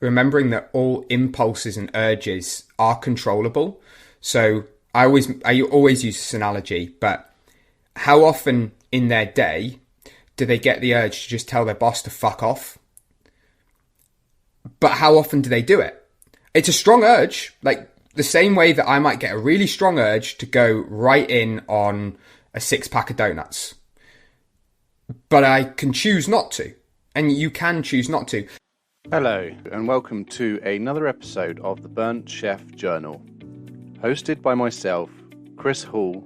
remembering that all impulses and urges are controllable. So I always use this analogy, but how often in their day do they get the urge to just tell their boss to fuck off? But how often do they do it? It's a strong urge, like the same way that I might get a really strong urge to go right in on a 6-pack of donuts. But I can choose not to, and you can choose not to. Hello, and welcome to another episode of the Burnt Chef Journal, hosted by myself, Chris Hall,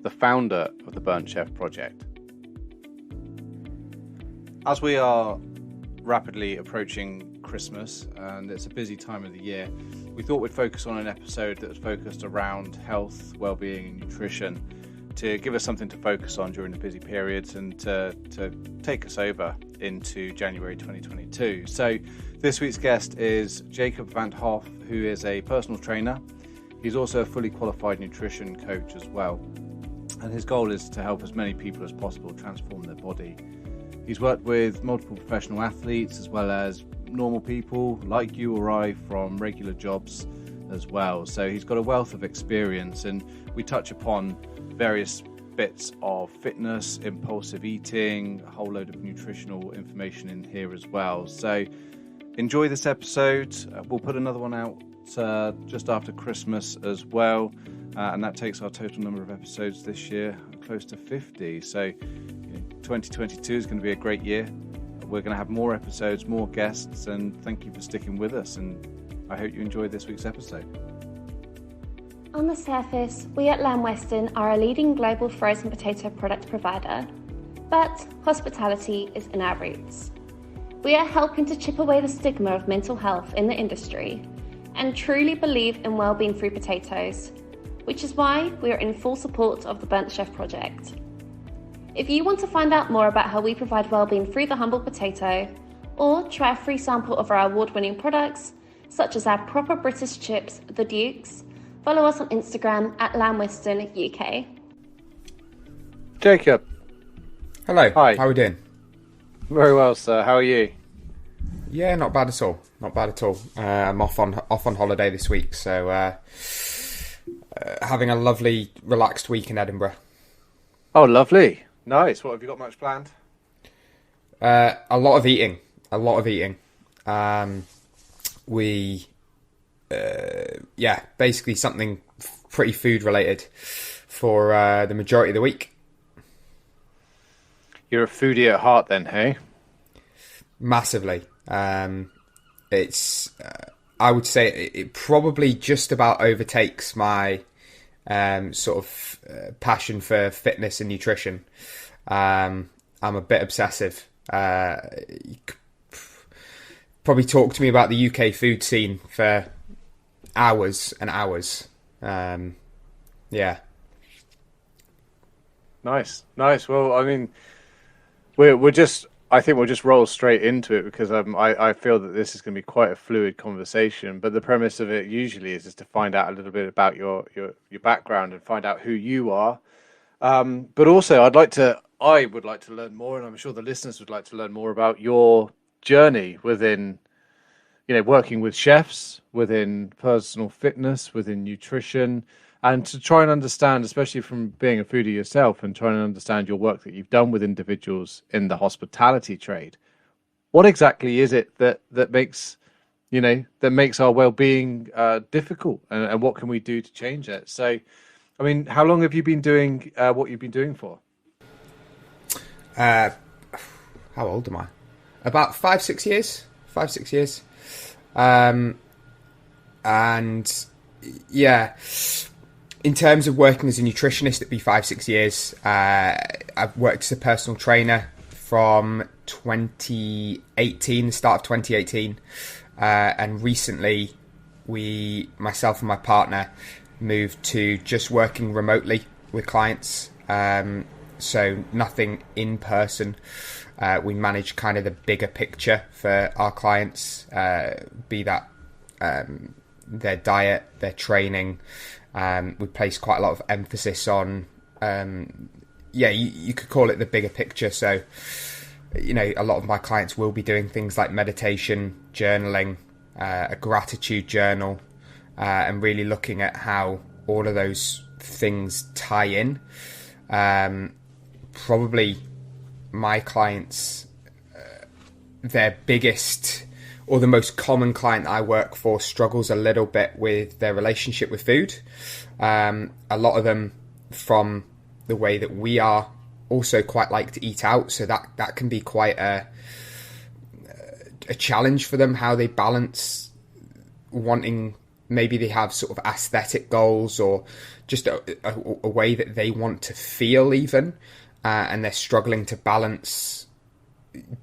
the founder of the Burnt Chef Project. As we are rapidly approaching Christmas, and it's a busy time of the year, we thought we'd focus on an episode that was focused around health, well-being and nutrition to give us something to focus on during the busy periods and to take us over into January 2022. So this week's guest is Jacob van Hoff, who is a personal trainer. He's also a fully qualified nutrition coach as well. And his goal is to help as many people as possible transform their body. He's worked with multiple professional athletes as well as normal people like you or I from regular jobs as well. So he's got a wealth of experience, and we touch upon various bits of fitness, impulsive eating, a whole load of nutritional information in here as well. So enjoy this episode. We'll put another one out just after Christmas as well, and that takes our total number of episodes this year close to 50. So 2022 is going to be a great year. We're going to have more episodes, more guests, and thank you for sticking with us, and I hope you enjoyed this week's episode. On the surface, we at Lamb Weston are a leading global frozen potato product provider, but hospitality is in our roots. We are helping to chip away the stigma of mental health in the industry and truly believe in well-being through potatoes, which is why we are in full support of the Burnt Chef Project. If you want to find out more about how we provide well-being through the humble potato, or try a free sample of our award-winning products, such as our proper British chips, the Dukes, follow us on Instagram at Lamb Weston UK. Jacob. Hello. Hi. How are we doing? Very well, sir. How are you? Yeah, not bad at all. Not bad at all. I'm off on holiday this week, so having a lovely, relaxed week in Edinburgh. Oh, lovely. Nice. What, have you got much planned? A lot of eating. Basically something pretty food related for the majority of the week. You're a foodie at heart then, hey? Massively. It's I would say it probably just about overtakes my passion for fitness and nutrition. I'm a bit obsessive. You could probably talk to me about the UK food scene for hours and hours. Yeah. Nice. Well, I mean, I think we'll just roll straight into it because I feel that this is going to be quite a fluid conversation. But the premise of it usually is just to find out a little bit about your background and find out who you are. But also, I would like to learn more, and I'm sure the listeners would like to learn more about your journey within, working with chefs, within personal fitness, within nutrition, and to try and understand, especially from being a foodie yourself, and trying to understand your work that you've done with individuals in the hospitality trade. What exactly is it that makes our well-being difficult, and what can we do to change it? So, I mean, how long have you been doing what you've been doing for? How old am I? About 5-6 years. 5-6 years. And yeah, in terms of working as a nutritionist, it'd be 5-6 years. I've worked as a personal trainer from 2018, the start of 2018. And recently myself and my partner moved to just working remotely with clients. So nothing in person. We manage kind of the bigger picture for our clients, be that their diet, their training. We place quite a lot of emphasis on, you could call it the bigger picture. So, a lot of my clients will be doing things like meditation, journaling, a gratitude journal, and really looking at how all of those things tie in. Probably my clients, their biggest or the most common client I work for struggles a little bit with their relationship with food. A lot of them, from the way that we are, also quite like to eat out, so that can be quite a challenge for them, how they balance wanting, maybe they have sort of aesthetic goals or just a way that they want to feel even, and they're struggling to balance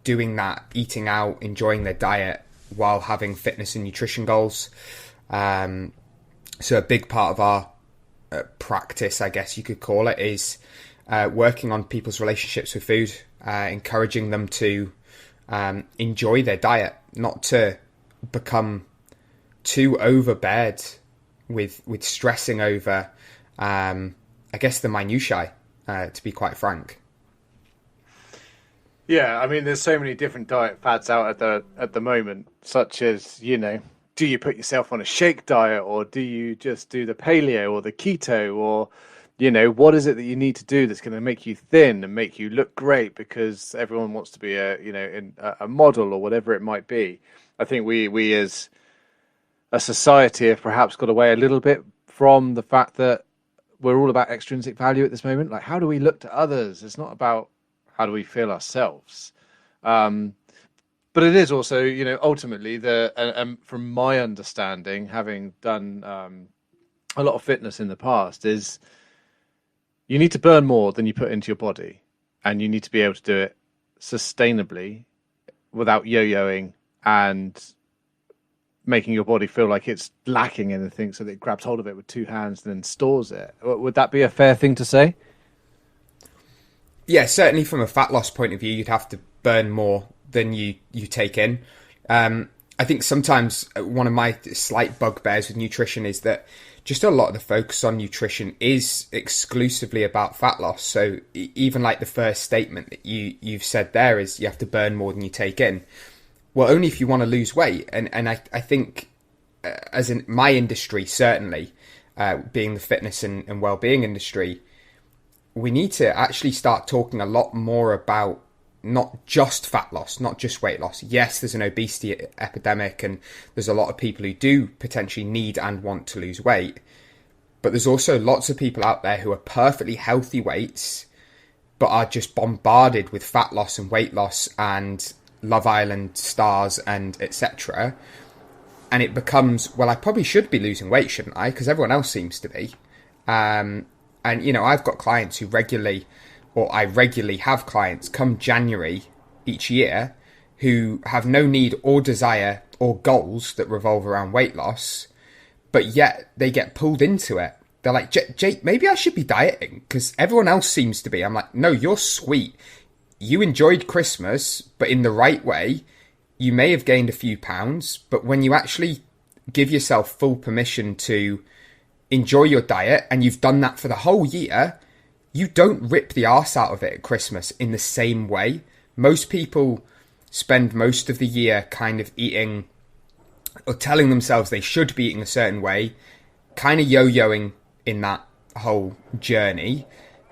doing that, eating out, enjoying their diet while having fitness and nutrition goals. So a big part of our practice, I guess you could call it, is working on people's relationships with food, encouraging them to enjoy their diet, not to become too overbeared with stressing over, I guess, the minutiae, to be quite frank. Yeah, I mean, there's so many different diet fads out at the moment, such as, do you put yourself on a shake diet, or do you just do the paleo or the keto, or, what is it that you need to do that's going to make you thin and make you look great because everyone wants to be a model or whatever it might be. I think we as a society have perhaps got away a little bit from the fact that we're all about extrinsic value at this moment. Like, how do we look to others? It's not about how do we feel ourselves. But it is also, ultimately, from my understanding, having done a lot of fitness in the past, is you need to burn more than you put into your body, and you need to be able to do it sustainably without yo-yoing and making your body feel like it's lacking anything, so that it grabs hold of it with two hands and then stores it. Would that be a fair thing to say? Yeah, certainly from a fat loss point of view, you'd have to burn more than you take in. I think sometimes one of my slight bugbears with nutrition is that just a lot of the focus on nutrition is exclusively about fat loss. So even like the first statement that you've said there is you have to burn more than you take in. Well, only if you want to lose weight. And I think as in my industry, certainly, being the fitness and wellbeing industry, we need to actually start talking a lot more about not just fat loss, not just weight loss. Yes, there's an obesity epidemic and there's a lot of people who do potentially need and want to lose weight. But there's also lots of people out there who are perfectly healthy weights, but are just bombarded with fat loss and weight loss and Love Island stars and etc. And it becomes, well, I probably should be losing weight, shouldn't I? Because everyone else seems to be. And, I've got clients who I regularly have clients come January each year who have no need or desire or goals that revolve around weight loss, but yet they get pulled into it. They're like, Jake, maybe I should be dieting because everyone else seems to be. I'm like, no, you're sweet. You enjoyed Christmas, but in the right way. You may have gained a few pounds, but when you actually give yourself full permission to enjoy your diet, and you've done that for the whole year, you don't rip the arse out of it at Christmas in the same way. Most people spend most of the year kind of eating or telling themselves they should be eating a certain way, kind of yo-yoing in that whole journey.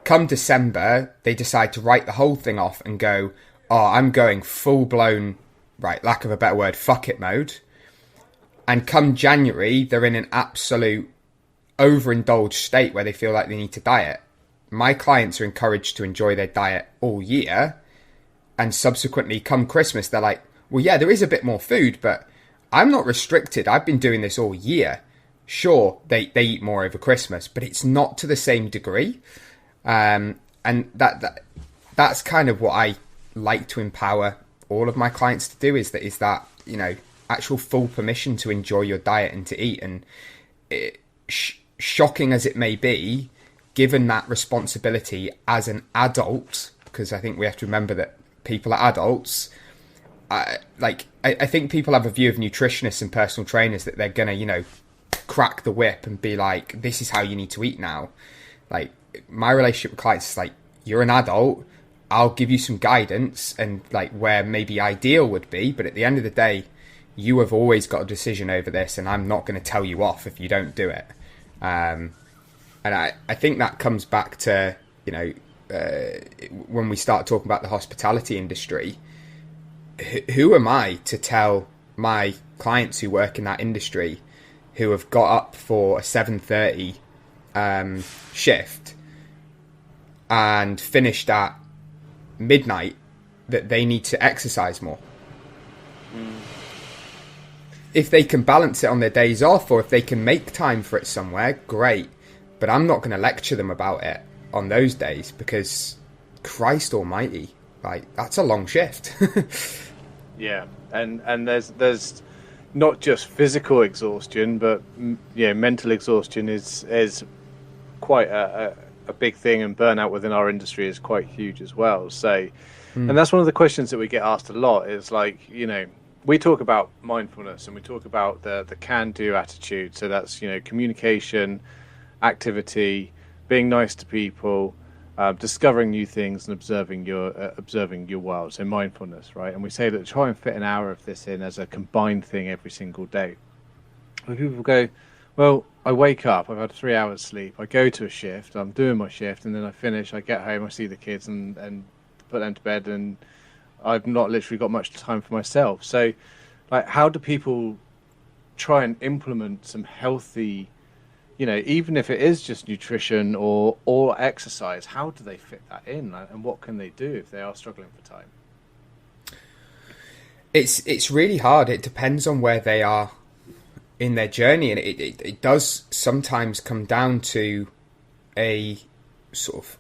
Come December, they decide to write the whole thing off and go, oh, I'm going full-blown, right, lack of a better word, fuck it mode. And come January, they're in an absolute overindulged state where they feel like they need to diet. My clients are encouraged to enjoy their diet all year, and subsequently come Christmas, they're like, well, yeah, there is a bit more food, but I'm not restricted. I've been doing this all year. Sure, they eat more over Christmas, but it's not to the same degree. And that's kind of what I like to empower all of my clients to do, is that actual full permission to enjoy your diet and to eat. And shocking as it may be, given that responsibility as an adult, because I think we have to remember that people are adults. I think people have a view of nutritionists and personal trainers that they're gonna, crack the whip and be like, this is how you need to eat now. Like, my relationship with clients is like, you're an adult, I'll give you some guidance and like where maybe ideal would be, but at the end of the day, you have always got a decision over this, and I'm not going to tell you off if you don't do it. And I think that comes back to, when we start talking about the hospitality industry, who am I to tell my clients who work in that industry, who have got up for a 7:30 shift and finished at midnight, that they need to exercise more? If they can balance it on their days off, or if they can make time for it somewhere, great. But I'm not going to lecture them about it on those days, because Christ almighty, like, that's a long shift. Yeah, and there's not just physical exhaustion, but mental exhaustion is quite a big thing, and burnout within our industry is quite huge as well. So, and that's one of the questions that we get asked a lot, is like, we talk about mindfulness, and we talk about the can-do attitude. So that's, communication, activity, being nice to people, discovering new things, and observing your world. So mindfulness, right? And we say that try and fit an hour of this in as a combined thing every single day. When people go, well, I wake up, I've had 3 hours sleep, I go to a shift, I'm doing my shift, and then I finish, I get home, I see the kids and put them to bed, and I've not literally got much time for myself. So, like, how do people try and implement some healthy, even if it is just nutrition or exercise, how do they fit that in, and what can they do if they are struggling for time? It's really hard. It depends on where they are in their journey, and it does sometimes come down to a sort of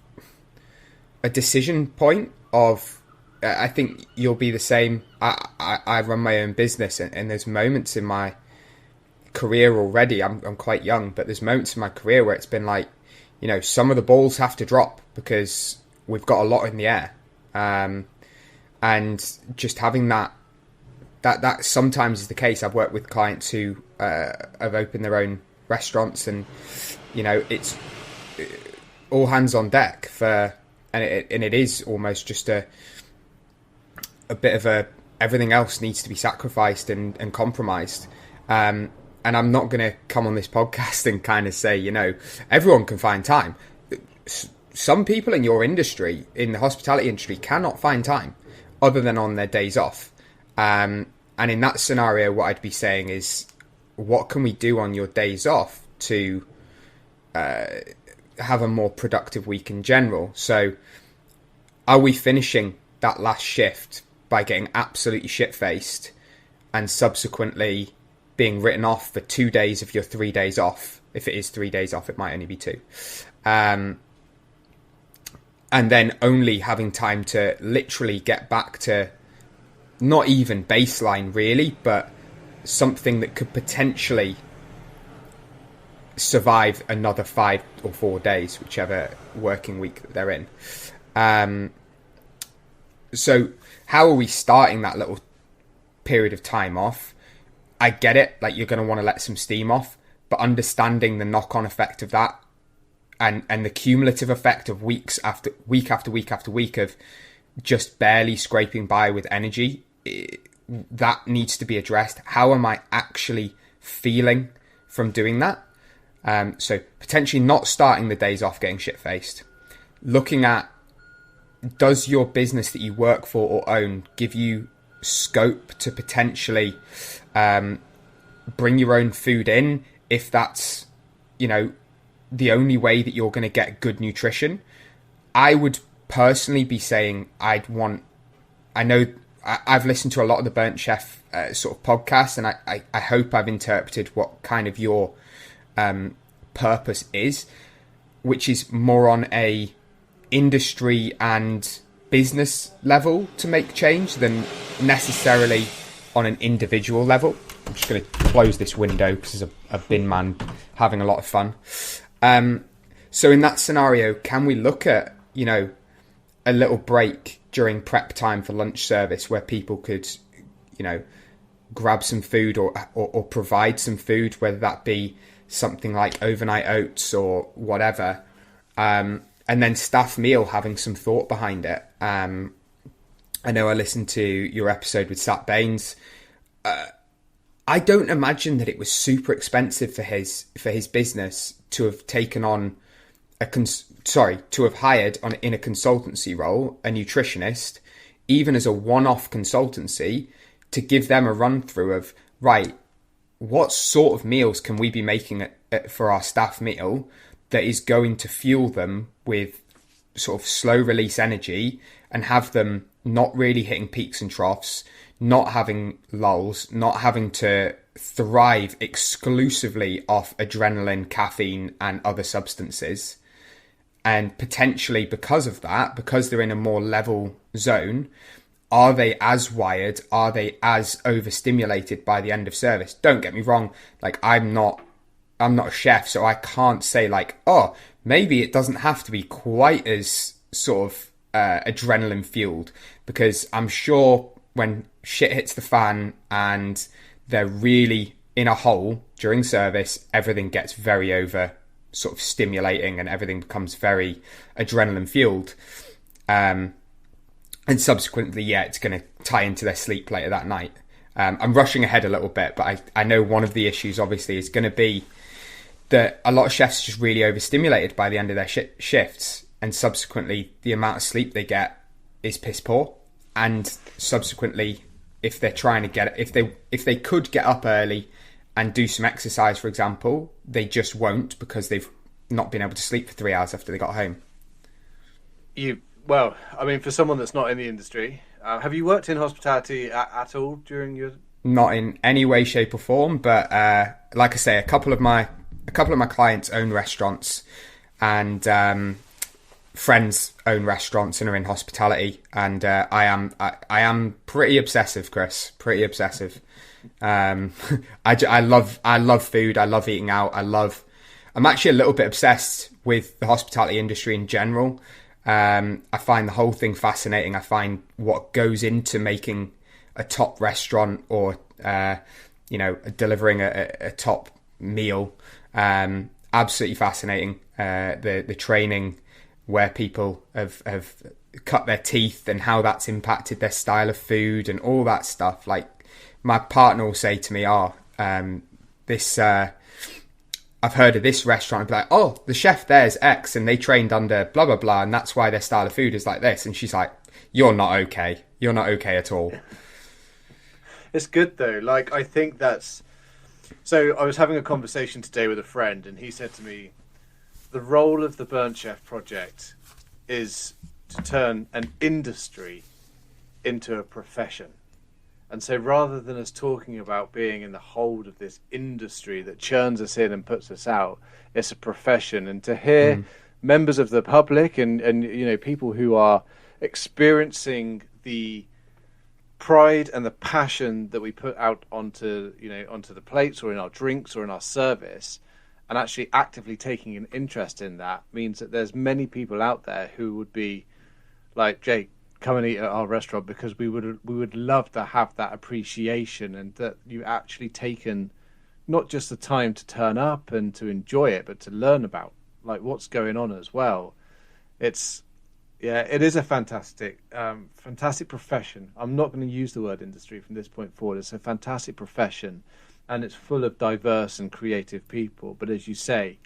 a decision point of, I think you'll be the same. I run my own business, and there's moments in my career already, I'm quite young, but there's moments in my career where it's been like, some of the balls have to drop because we've got a lot in the air, and just having that sometimes is the case. I've worked with clients who have opened their own restaurants, and it's all hands on deck and it is almost just a bit of everything else needs to be sacrificed and compromised. And I'm not going to come on this podcast and kind of say, everyone can find time. Some people in your industry, in the hospitality industry, cannot find time other than on their days off. And in that scenario, what I'd be saying is, what can we do on your days off to have a more productive week in general? So are we finishing that last shift by getting absolutely shit-faced and subsequently being written off for 2 days of your 3 days off? If it is 3 days off, it might only be 2. And then only having time to literally get back to not even baseline really, but something that could potentially survive another 5 or 4 days, whichever working week that they're in. So how are we starting that little period of time off? I get it, like, you're going to want to let some steam off, but understanding the knock-on effect of that, and the cumulative effect of weeks after week after week after week of just barely scraping by with energy, that needs to be addressed. How am I actually feeling from doing that? So potentially not starting the days off getting shit-faced. Looking at, does your business that you work for or own give you scope to potentially bring your own food in, if that's, the only way that you're going to get good nutrition? I would personally be saying I've listened to a lot of the Burnt Chef sort of podcasts, and I hope I've interpreted what kind of your purpose is, which is more on a industry and business level to make change than necessarily on an individual level. I'm just going to close this window because there's a bin man having a lot of fun. So in that scenario, can we look at, a little break during prep time for lunch service where people could, grab some food or provide some food, whether that be something like overnight oats or whatever, and then staff meal having some thought behind it. I know I listened to your episode with Sat Baines. I don't imagine that it was super expensive for his business to have taken on to have hired in a consultancy role a nutritionist, even as a one-off consultancy, to give them a run through of, right, what sort of meals can we be making for our staff meal that is going to fuel them with sort of slow release energy and have them not really hitting peaks and troughs, not having lulls, not having to thrive exclusively off adrenaline, caffeine and other substances. And potentially because of that, because they're in a more level zone, are they as wired? Are they as overstimulated by the end of service? Don't get me wrong. Like, I'm not a chef, so I can't say like, oh, maybe it doesn't have to be quite as sort of adrenaline fueled, because I'm sure when shit hits the fan and they're really in a hole during service, everything gets very over sort of stimulating and everything becomes very adrenaline fueled. And subsequently, yeah, it's going to tie into their sleep later that night. I'm rushing ahead a little bit, but I know one of the issues obviously is going to be that a lot of chefs are just really overstimulated by the end of their shifts, and subsequently the amount of sleep they get is piss poor. And subsequently, if they're trying to get if they could get up early and do some exercise, for example, they just won't, because they've not been able to sleep for 3 hours after they got home. Well, I mean, for someone that's not in the industry, have you worked in hospitality at all during your? Not in any way, shape, or form. But like I say, a couple of my clients own restaurants, and friends own restaurants and are in hospitality. And I am pretty obsessive, Chris. Pretty obsessive. I love food. I love eating out. I'm actually a little bit obsessed with the hospitality industry in general. I find the whole thing fascinating. I find what goes into making a top restaurant or, delivering a top meal, absolutely fascinating. The training where people have cut their teeth and how that's impacted their style of food and all that stuff. Like, my partner will say to me, I've heard of this restaurant, and be like, oh, the chef there's X and they trained under blah, blah, blah, and that's why their style of food is like this. And she's like, you're not okay. You're not okay at all. It's good though. Like, I think that's... So I was having a conversation today with a friend, and he said to me, the role of the Burn Chef project is to turn an industry into a profession. And so rather than us talking about being in the hold of this industry that churns us in and puts us out, it's a profession. And to hear members of the public and people who are experiencing the pride and the passion that we put out onto the plates or in our drinks or in our service, and actually actively taking an interest in that, means that there's many people out there who would be like, Jake, come and eat at our restaurant, because we would love to have that appreciation, and that you actually taken not just the time to turn up and to enjoy it, but to learn about like what's going on as well. It is a fantastic profession. I'm not going to use the word industry from this point forward. It's a fantastic profession, and it's full of diverse and creative people. But as you say,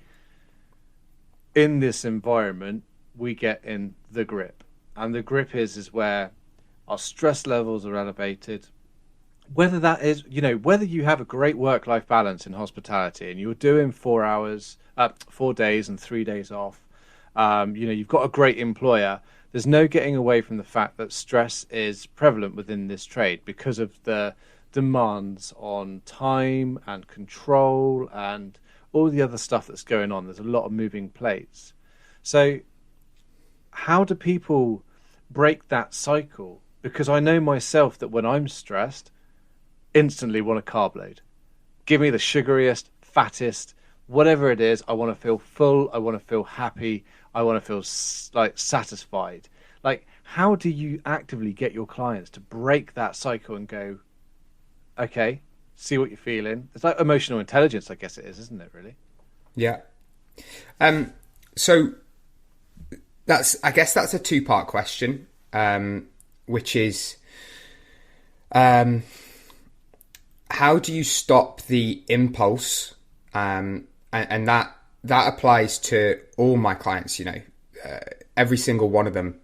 in this environment, we get in the grip. And the grip is where our stress levels are elevated. Whether that is, whether you have a great work-life balance in hospitality and you're doing 4 days and 3 days off, you've got a great employer, there's no getting away from the fact that stress is prevalent within this trade because of the demands on time and control and all the other stuff that's going on. There's a lot of moving plates. So how do people break that cycle? Because I know myself that when I'm stressed, instantly want a carb load. Give me the sugariest, fattest, whatever it is. I want to feel full. I want to feel happy. I want to feel like satisfied. Like, how do you actively get your clients to break that cycle and go, okay, see what you're feeling? It's like emotional intelligence, I guess it is, isn't it, really? Yeah. So I guess that's a two-part question, which is, how do you stop the impulse? And that applies to all my clients. Every single one of them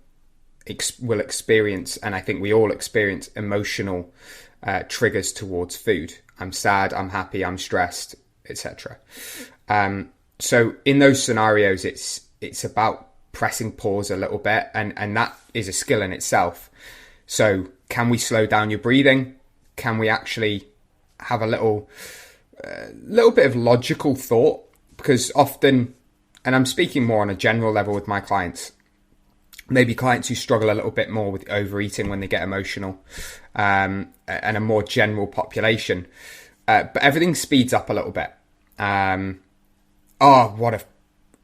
will experience, and I think we all experience, emotional triggers towards food. I'm sad, I'm happy, I'm stressed, etc. So in those scenarios, it's about pressing pause a little bit, and that is a skill in itself. So can we slow down your breathing? Can we actually have a little bit of logical thought? Because often, and I'm speaking more on a general level with my clients, maybe clients who struggle a little bit more with overeating when they get emotional, and a more general population, but everything speeds up a little bit.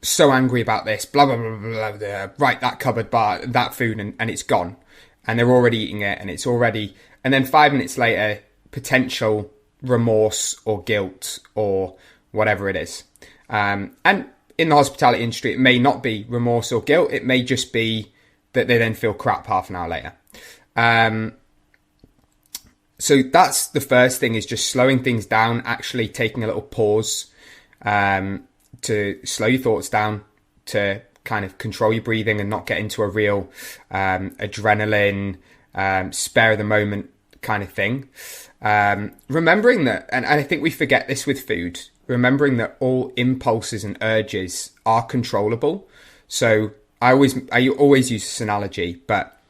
So angry about this, blah, blah, blah, blah, blah, right, that cupboard bar, that food, and it's gone. And they're already eating it, and it's already, and then 5 minutes later, potential remorse or guilt or whatever it is. And in the hospitality industry, it may not be remorse or guilt. It may just be that they then feel crap half an hour later. So that's the first thing, is just slowing things down, actually taking a little pause, to slow your thoughts down, to kind of control your breathing and not get into a real adrenaline, spare of the moment kind of thing. Remembering that, and I think we forget this with food, remembering that all impulses and urges are controllable. So I always use this analogy, but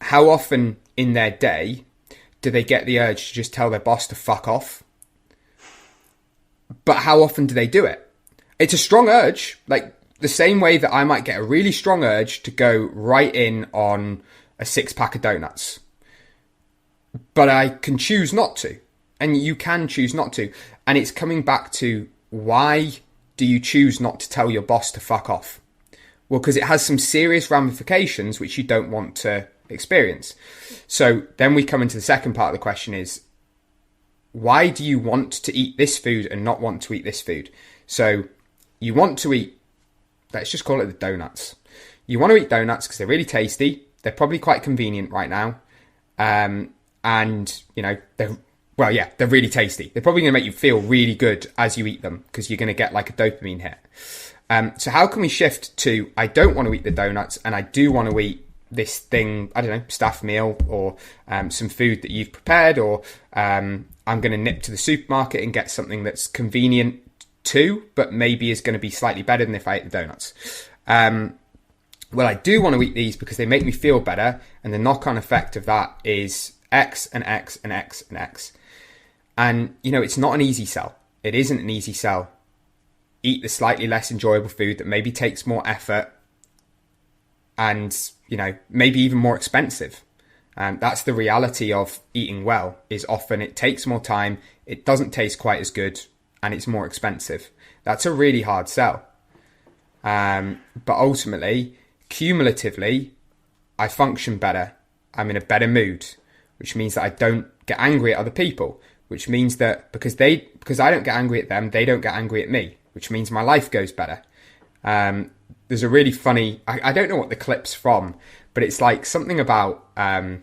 how often in their day do they get the urge to just tell their boss to fuck off? But how often do they do it? It's a strong urge, like the same way that I might get a really strong urge to go right in on a 6-pack of donuts. But I can choose not to. And you can choose not to. And it's coming back to, why do you choose not to tell your boss to fuck off? Well, because it has some serious ramifications which you don't want to experience. So then we come into the second part of the question is, why do you want to eat this food and not want to eat this food? So you want to eat, let's just call it the donuts. You want to eat donuts because they're really tasty. They're probably quite convenient right now. And, they're really tasty. They're probably going to make you feel really good as you eat them, because you're going to get like a dopamine hit. So how can we shift to, I don't want to eat the donuts and I do want to eat this thing, I don't know, staff meal or some food that you've prepared, or I'm going to nip to the supermarket and get something that's convenient too, but maybe is going to be slightly better than if I ate the donuts. Well, I do want to eat these because they make me feel better, and the knock-on effect of that is X and X and X and X. And, it's not an easy sell. It isn't an easy sell. Eat the slightly less enjoyable food that maybe takes more effort and, maybe even more expensive. That's the reality of eating well, is often it takes more time, it doesn't taste quite as good, and it's more expensive. That's a really hard sell. But ultimately, cumulatively, I function better. I'm in a better mood, which means that I don't get angry at other people, which means that because I don't get angry at them, they don't get angry at me, which means my life goes better. There's a really funny, I don't know what the clip's from, but it's like something about, and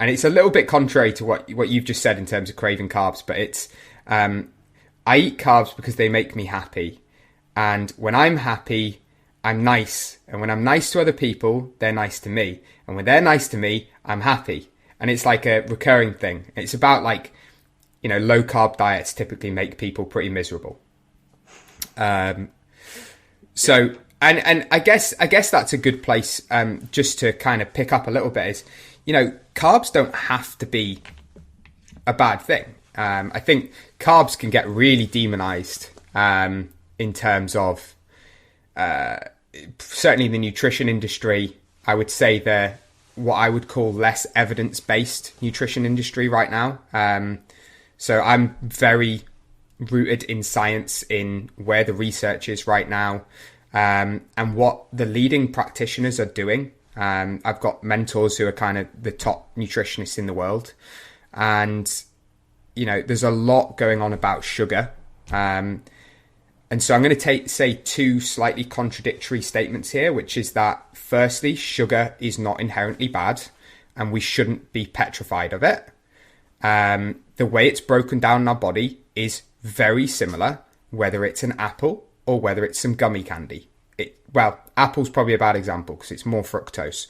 it's a little bit contrary to what you've just said in terms of craving carbs, but it's, I eat carbs because they make me happy. And when I'm happy, I'm nice. And when I'm nice to other people, they're nice to me. And when they're nice to me, I'm happy. And it's like a recurring thing. It's about like, low carb diets typically make people pretty miserable. So, and I guess that's a good place, just to kind of pick up a little bit is, carbs don't have to be a bad thing. I think carbs can get really demonized, in terms of, certainly the nutrition industry. I would say they're what I would call less evidence-based nutrition industry right now. So I'm very rooted in science, in where the research is right now, and what the leading practitioners are doing. I've got mentors who are kind of the top nutritionists in the world, and there's a lot going on about sugar. And so I'm going to say two slightly contradictory statements here, which is that, firstly, sugar is not inherently bad and we shouldn't be petrified of it. The the way it's broken down in our body is very similar, whether it's an apple or whether it's some gummy candy. Apple's probably a bad example because it's more fructose.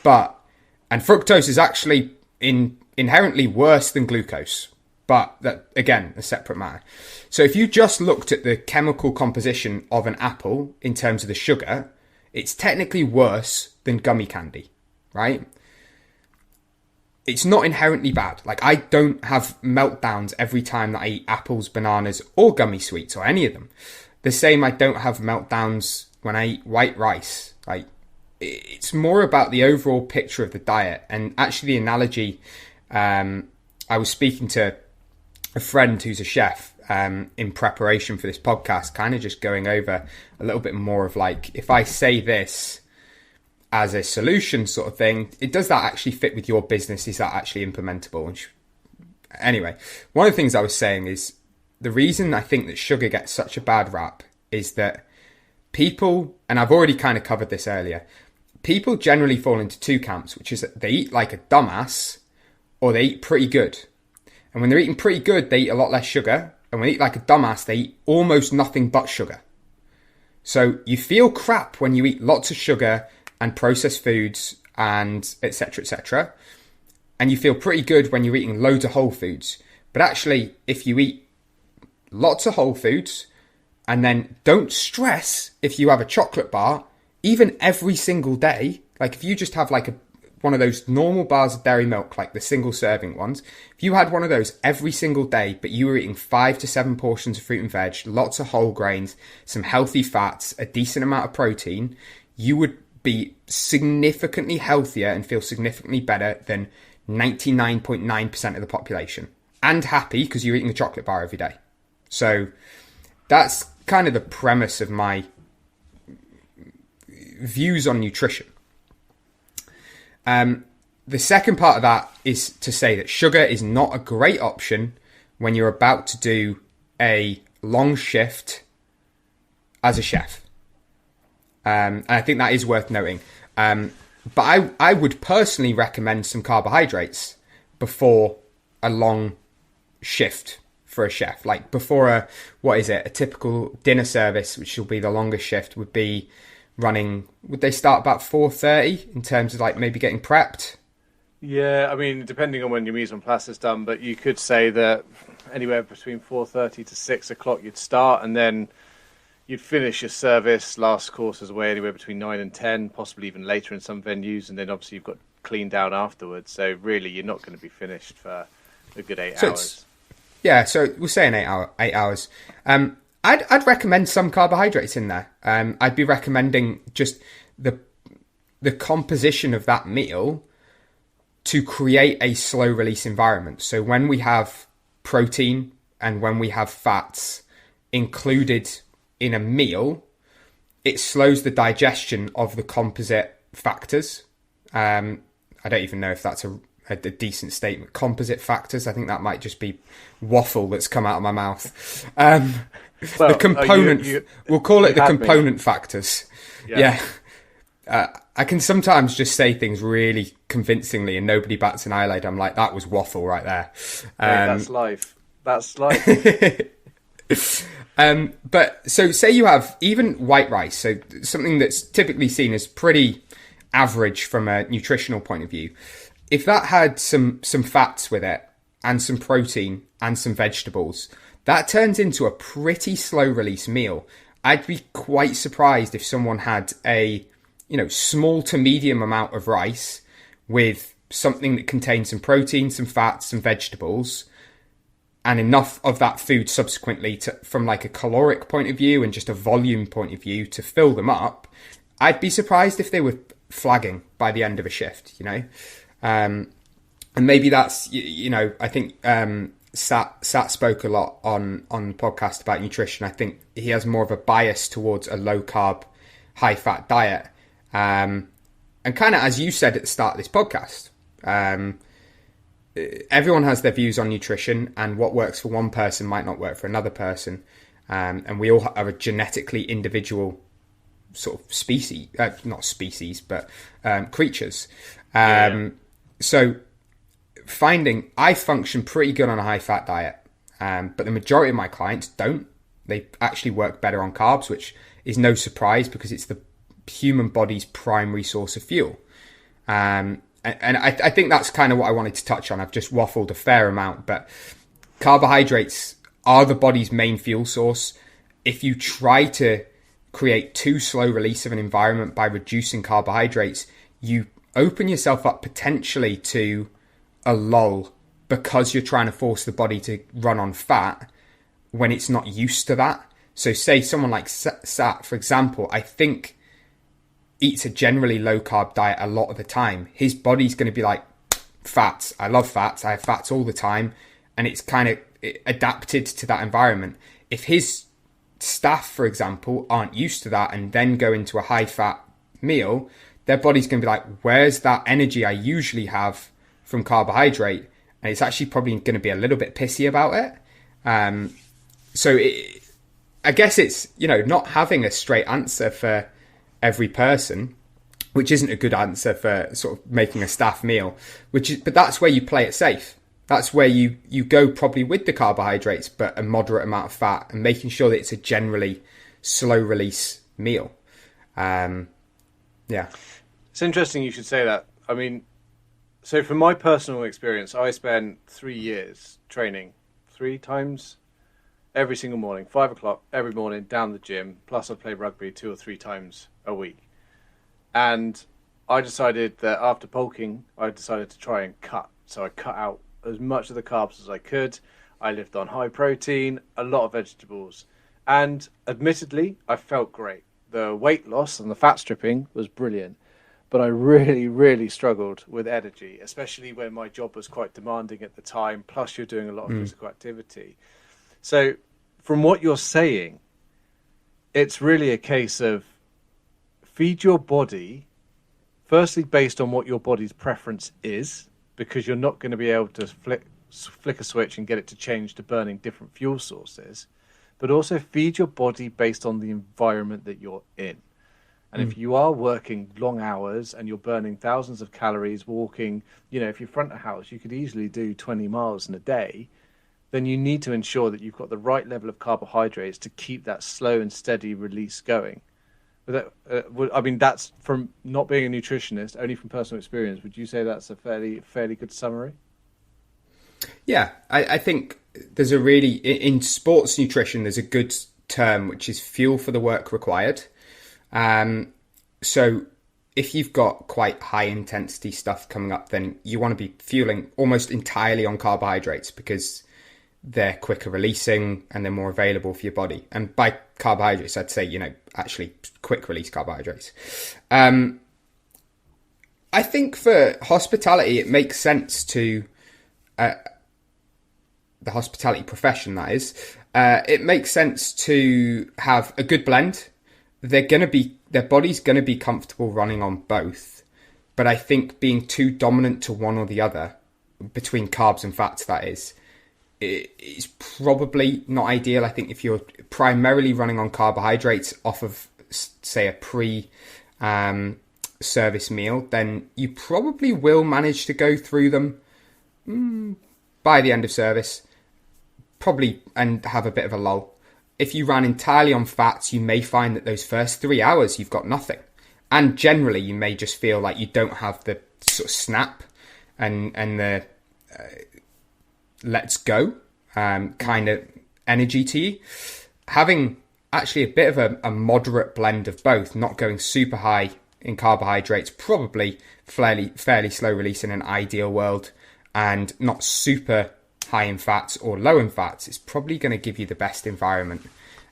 And fructose is actually inherently worse than glucose. But that, again, a separate matter. So if you just looked at the chemical composition of an apple in terms of the sugar, it's technically worse than gummy candy, right? It's not inherently bad. Like, I don't have meltdowns every time that I eat apples, bananas, or gummy sweets, or any of them. The same, I don't have meltdowns when I eat white rice. Like, it's more about the overall picture of the diet. And actually, the analogy, I was speaking to a friend who's a chef in preparation for this podcast, kind of just going over a little bit more of like, if I say this as a solution sort of thing, does that actually fit with your business? Is that actually implementable? And anyway, one of the things I was saying is the reason I think that sugar gets such a bad rap is that people, and I've already kind of covered this earlier, people generally fall into two camps, which is that they eat like a dumbass or they eat pretty good. And when they're eating pretty good, they eat a lot less sugar. And when they eat like a dumbass, they eat almost nothing but sugar. So you feel crap when you eat lots of sugar and processed foods and etc., etc. And you feel pretty good when you're eating loads of whole foods. But actually, if you eat lots of whole foods and then don't stress if you have a chocolate bar, even every single day, like if you just have like one of those normal bars of dairy milk, like the single serving ones, if you had one of those every single day, but you were eating 5 to 7 portions of fruit and veg, lots of whole grains, some healthy fats, a decent amount of protein, you would be significantly healthier and feel significantly better than 99.9% of the population. And happy because you're eating a chocolate bar every day. So that's kind of the premise of my views on nutrition. The second part of that is to say that sugar is not a great option when you're about to do a long shift as a chef. And I think that is worth noting. But I would personally recommend some carbohydrates before a long shift for a chef. Like before a typical dinner service, which will be the longest shift, would be running, would they start about 4:30 in terms of like maybe getting prepped? Yeah, I mean, depending on when your mise en place is done, but you could say that anywhere between 4:30 to 6 o'clock you'd start, and then you'd finish your service, last courses away anywhere between 9 and 10, possibly even later in some venues, and then obviously you've got clean down afterwards. So really, you're not going to be finished for a good 8 hours. Yeah, so we're saying 8 hours. I'd recommend some carbohydrates in there. I'd be recommending just the composition of that meal to create a slow release environment. So when we have protein and when we have fats included in a meal, it slows the digestion of the composite factors. I don't even know if that's a decent statement. Composite factors. I think that might just be waffle that's come out of my mouth. Well, the component, we'll call it the component factors. Yeah. I can sometimes just say things really convincingly and nobody bats an eyelid. I'm like, that was waffle right there. That's life. That's life. But so say you have even white rice, so something that's typically seen as pretty average from a nutritional point of view. If that had some fats with it and some protein and some vegetables, that turns into a pretty slow release meal. I'd be quite surprised if someone had a, small to medium amount of rice with something that contains some protein, some fats, some vegetables, and enough of that food subsequently from like a caloric point of view and just a volume point of view to fill them up. I'd be surprised if they were flagging by the end of a shift, and maybe that's, I think Sat spoke a lot on the podcast about nutrition. I think he has more of a bias towards a low carb, high fat diet. And kind of as you said at the start of this podcast, everyone has their views on nutrition, and what works for one person might not work for another person. And we all are a genetically individual sort of species, not species, but creatures. So finding I function pretty good on a high fat diet, but the majority of my clients don't. They actually work better on carbs, which is no surprise because it's the human body's primary source of fuel. And I think that's kind of what I wanted to touch on. I've just waffled a fair amount, but carbohydrates are the body's main fuel source. If you try to create too slow release of an environment by reducing carbohydrates, you open yourself up potentially to a lull because you're trying to force the body to run on fat when it's not used to that. So say someone like Sat, for example, I think eats a generally low carb diet a lot of the time. His body's going to be like, fats, I love fats, I have fats all the time. And it's kind of adapted to that environment. If his staff, for example, aren't used to that and then go into a high fat meal, their body's going to be like, where's that energy I usually have from carbohydrate? And it's actually probably going to be a little bit pissy about it. I guess it's, not having a straight answer for every person, which isn't a good answer for sort of making a staff meal, but that's where you play it safe. That's where you go probably with the carbohydrates, but a moderate amount of fat, and making sure that it's a generally slow release meal. Yeah. It's interesting you should say that. I mean, so from my personal experience, I spent 3 years training 3 times every single morning, 5 o'clock every morning down the gym, plus I play rugby 2 or 3 times a week. And I decided that after bulking, I decided to try and cut. So I cut out as much of the carbs as I could. I lived on high protein, a lot of vegetables. And admittedly, I felt great. The weight loss and the fat stripping was brilliant. But I really, really struggled with energy, especially when my job was quite demanding at the time, plus you're doing a lot of physical activity. So from what you're saying, it's really a case of feed your body, firstly based on what your body's preference is, because you're not going to be able to flick a switch and get it to change to burning different fuel sources, but also feed your body based on the environment that you're in. And if you are working long hours and you're burning thousands of calories, walking, if you're front of house, you could easily do 20 miles in a day, then you need to ensure that you've got the right level of carbohydrates to keep that slow and steady release going. But that's from not being a nutritionist, only from personal experience. Would you say that's a fairly good summary? Yeah, I think there's in sports nutrition, there's a good term, which is fuel for the work required. So if you've got quite high intensity stuff coming up, then you want to be fueling almost entirely on carbohydrates because they're quicker releasing and they're more available for your body. And by carbohydrates, I'd say, actually quick release carbohydrates. I think for hospitality, it makes sense to, the hospitality profession, that is, it makes sense to have a good blend. Their body's going to be comfortable running on both. But I think being too dominant to one or the other, between carbs and fats, that is, it's probably not ideal. I think if you're primarily running on carbohydrates off of, say, a pre-service meal, then you probably will manage to go through them by the end of service, probably, and have a bit of a lull. If you ran entirely on fats, you may find that those first 3 hours you've got nothing. And generally, you may just feel like you don't have the sort of snap and the let's go kind of energy to you. Having actually a bit of a moderate blend of both, not going super high in carbohydrates, probably fairly slow release in an ideal world, and not super high in fats or low in fats, it's probably going to give you the best environment.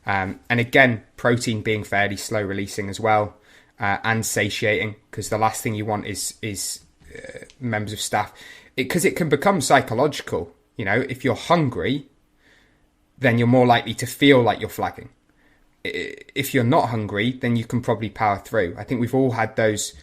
And again, protein being fairly slow releasing as well, and satiating, because the last thing you want is members of staff, because it can become psychological. If you're hungry, then you're more likely to feel like you're flagging. If you're not hungry, then you can probably power through. I think we've all had those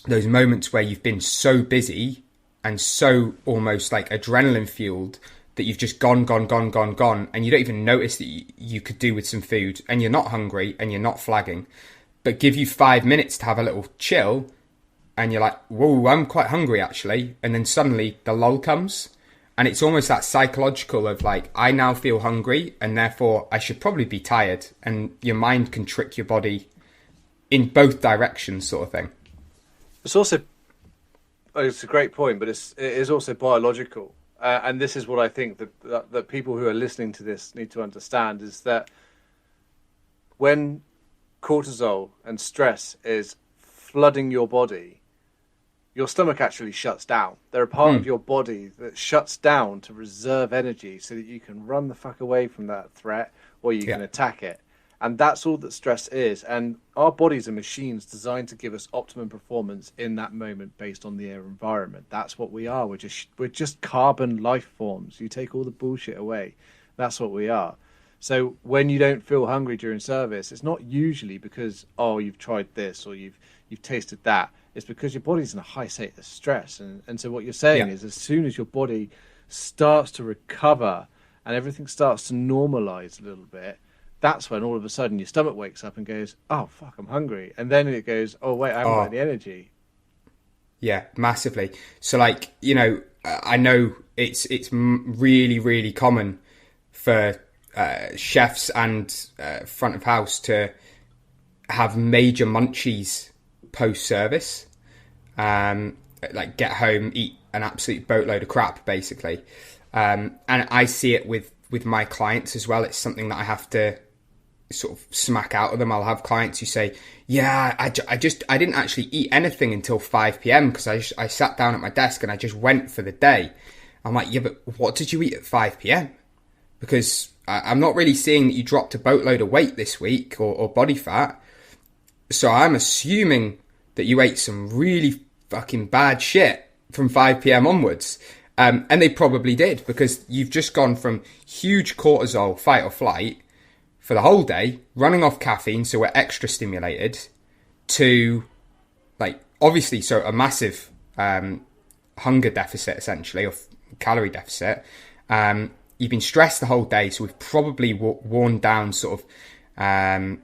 moments where you've been so busy and so almost like adrenaline fueled that you've just gone, and you don't even notice that you could do with some food, and you're not hungry and you're not flagging, but give you 5 minutes to have a little chill, and you're like, whoa, I'm quite hungry actually. And then suddenly the lull comes. And it's almost that psychological of like, I now feel hungry and therefore I should probably be tired. And your mind can trick your body in both directions, sort of thing. It's also, it's a great point, but it is also biological. And this is what I think that people who are listening to this need to understand, is that when cortisol and stress is flooding your body, your stomach actually shuts down. There are part of your body that shuts down to reserve energy so that you can run the fuck away from that threat, or you can attack it. And that's all that stress is. And our bodies are machines designed to give us optimum performance in that moment based on the environment. That's what we are. We're just carbon life forms. You take all the bullshit away. That's what we are. So when you don't feel hungry during service, it's not usually because, oh, you've tried this or you've tasted that. It's because your body's in a high state of stress. And so what you're saying is, as soon as your body starts to recover and everything starts to normalize a little bit, that's when all of a sudden your stomach wakes up and goes, oh, fuck, I'm hungry. And then it goes, oh, wait, I haven't got any energy. Yeah, massively. So, like, you know, I know it's really, really common for chefs and front of house to have major munchies post-service. Like, get home, eat an absolute boatload of crap, basically. And I see it with my clients as well. It's something that I have to sort of smack out of them. I'll have clients who say, yeah, I didn't actually eat anything until 5 p.m. because I sat down at my desk and I just went for the day. I'm like, yeah, but what did you eat at 5 p.m.? Because I'm not really seeing that you dropped a boatload of weight this week or body fat. So I'm assuming that you ate some really fucking bad shit from 5 p.m. onwards. And they probably did, because you've just gone from huge cortisol, fight or flight, for the whole day, running off caffeine, so we're extra stimulated, to, like, obviously, so a massive hunger deficit, essentially, or calorie deficit. You've been stressed the whole day, so we've probably worn down sort of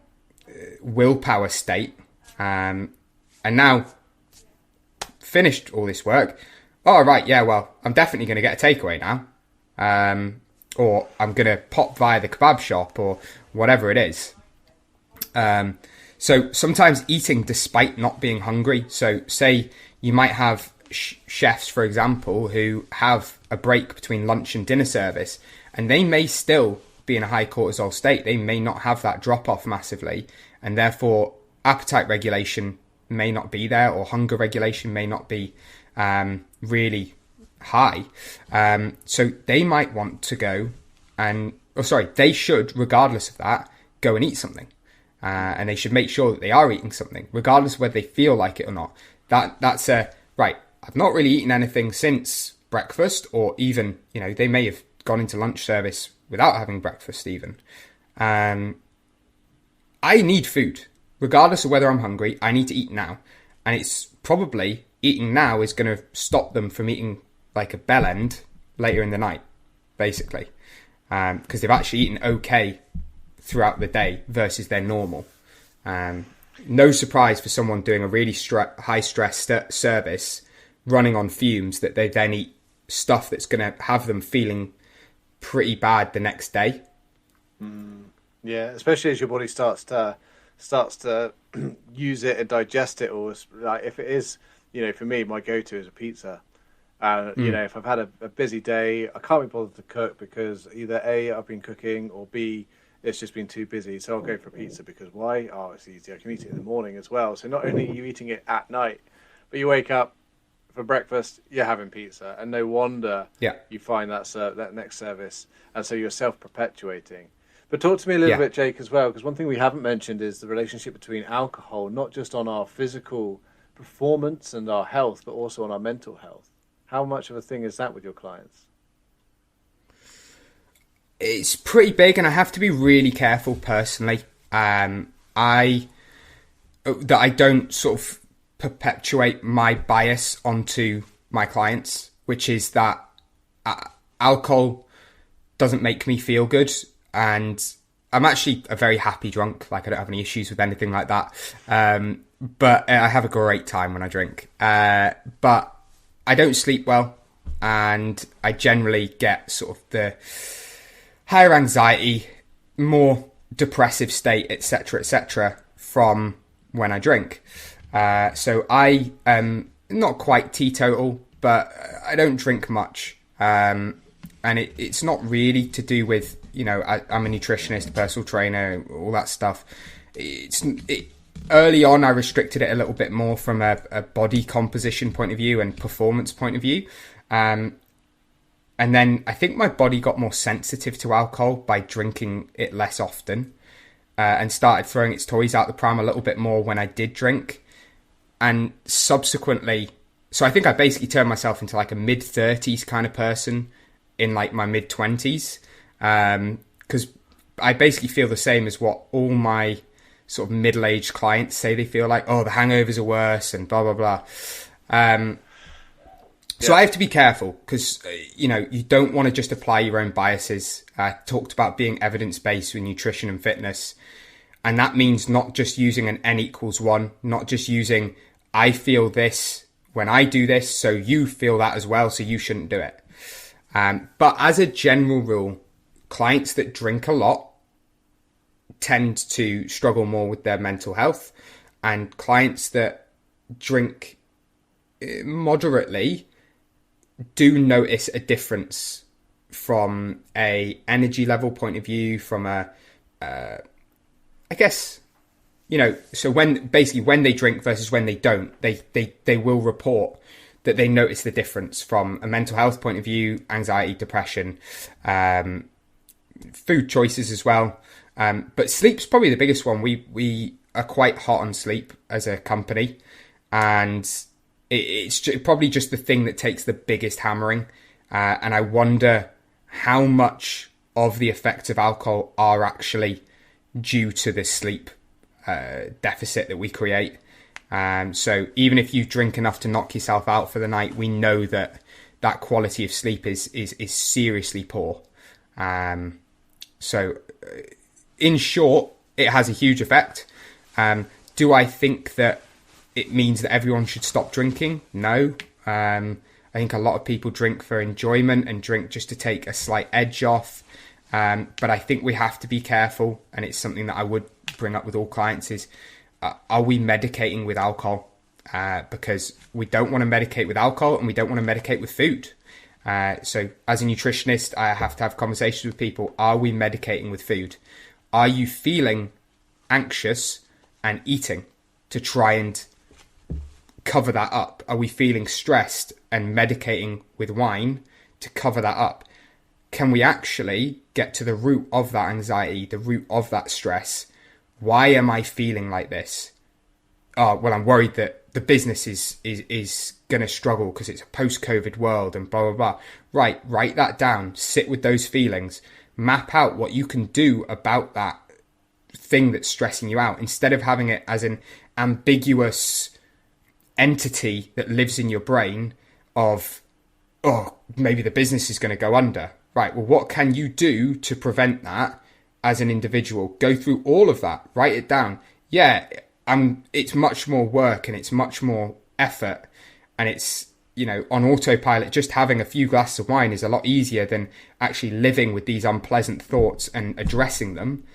willpower state. And now, finished all this work. Oh, right, yeah, well, I'm definitely going to get a takeaway now. Or I'm going to pop via the kebab shop or whatever it is. So sometimes eating despite not being hungry. So say you might have chefs, for example, who have a break between lunch and dinner service, and they may still be in a high cortisol state. They may not have that drop off massively, and therefore appetite regulation may not be there, or hunger regulation may not be really high. So they might want to go they should, regardless of that, go and eat something. And they should make sure that they are eating something, regardless of whether they feel like it or not. That's right, I've not really eaten anything since breakfast, or even, you know, they may have gone into lunch service without having breakfast even. I need food. Regardless of whether I'm hungry, I need to eat now. And it's probably eating now is going to stop them from eating like a bell end later in the night, basically. Because they've actually eaten okay throughout the day versus their normal. No surprise for someone doing a really high stress service, running on fumes, that they then eat stuff that's going to have them feeling pretty bad the next day. Yeah, especially as your body starts to use it and digest it, or like if it is, you know, for me, my go-to is a pizza. You know, if I've had a busy day, I can't be bothered to cook because either A, I've been cooking, or B, it's just been too busy. So I'll go for pizza because why? Oh, it's easy. I can eat it in the morning as well. So not only are you eating it at night, but you wake up for breakfast, you're having pizza. And no wonder you find that next service. And so you're self-perpetuating. But talk to me a little bit, Jake, as well, because one thing we haven't mentioned is the relationship between alcohol, not just on our physical performance and our health, but also on our mental health. How much of a thing is that with your clients? It's pretty big, and I have to be really careful personally. That I don't sort of perpetuate my bias onto my clients, which is that alcohol doesn't make me feel good, and I'm actually a very happy drunk. Like, I don't have any issues with anything like that. but I have a great time when I drink. But I don't sleep well, and I generally get sort of the higher anxiety, more depressive state, etc., from when I drink. So I am not quite teetotal, but I don't drink much. And it's not really to do with, I'm a nutritionist, a personal trainer, all that stuff. Early on, I restricted it a little bit more from a body composition point of view and performance point of view. And then I think my body got more sensitive to alcohol by drinking it less often, and started throwing its toys out the pram a little bit more when I did drink. And subsequently, so I think I basically turned myself into like a mid-30s kind of person in like my mid-20s. Because I basically feel the same as what all my sort of middle-aged clients say they feel like. Oh, the hangovers are worse and blah, blah, blah. So I have to be careful because, you don't want to just apply your own biases. I talked about being evidence-based with nutrition and fitness. And that means not just using an N equals 1, not just using, I feel this when I do this, so you feel that as well, so you shouldn't do it. But as a general rule, clients that drink a lot tend to struggle more with their mental health, and clients that drink moderately do notice a difference from a energy level point of view, from a I guess, so when they drink versus when they don't, they will report that they notice the difference from a mental health point of view, anxiety, depression, food choices as well. But sleep's probably the biggest one. We are quite hot on sleep as a company, and it's probably just the thing that takes the biggest hammering. And I wonder how much of the effects of alcohol are actually due to this sleep deficit that we create. So even if you drink enough to knock yourself out for the night, we know that quality of sleep is seriously poor. So in short, it has a huge effect. Do I think that it means that everyone should stop drinking? No. I think a lot of people drink for enjoyment and drink just to take a slight edge off. But I think we have to be careful, and it's something that I would bring up with all clients is, are we medicating with alcohol? Because we don't want to medicate with alcohol, and we don't want to medicate with food. So as a nutritionist, I have to have conversations with people. Are we medicating with food? Are you feeling anxious and eating to try and cover that up? Are we feeling stressed and medicating with wine to cover that up? Can we actually get to the root of that anxiety, the root of that stress? Why am I feeling like this? Oh, well, I'm worried that the business is going to struggle because it's a post-COVID world and blah, blah, blah. Right, write that down. Sit with those feelings. Map out what you can do about that thing that's stressing you out, instead of having it as an ambiguous entity that lives in your brain of, oh, maybe the business is going to go under. Right, well, what can you do to prevent that as an individual? Go through all of that, write it down. Yeah, it's much more work and it's much more effort, and it's, on autopilot. Just having a few glasses of wine is a lot easier than actually living with these unpleasant thoughts and addressing them.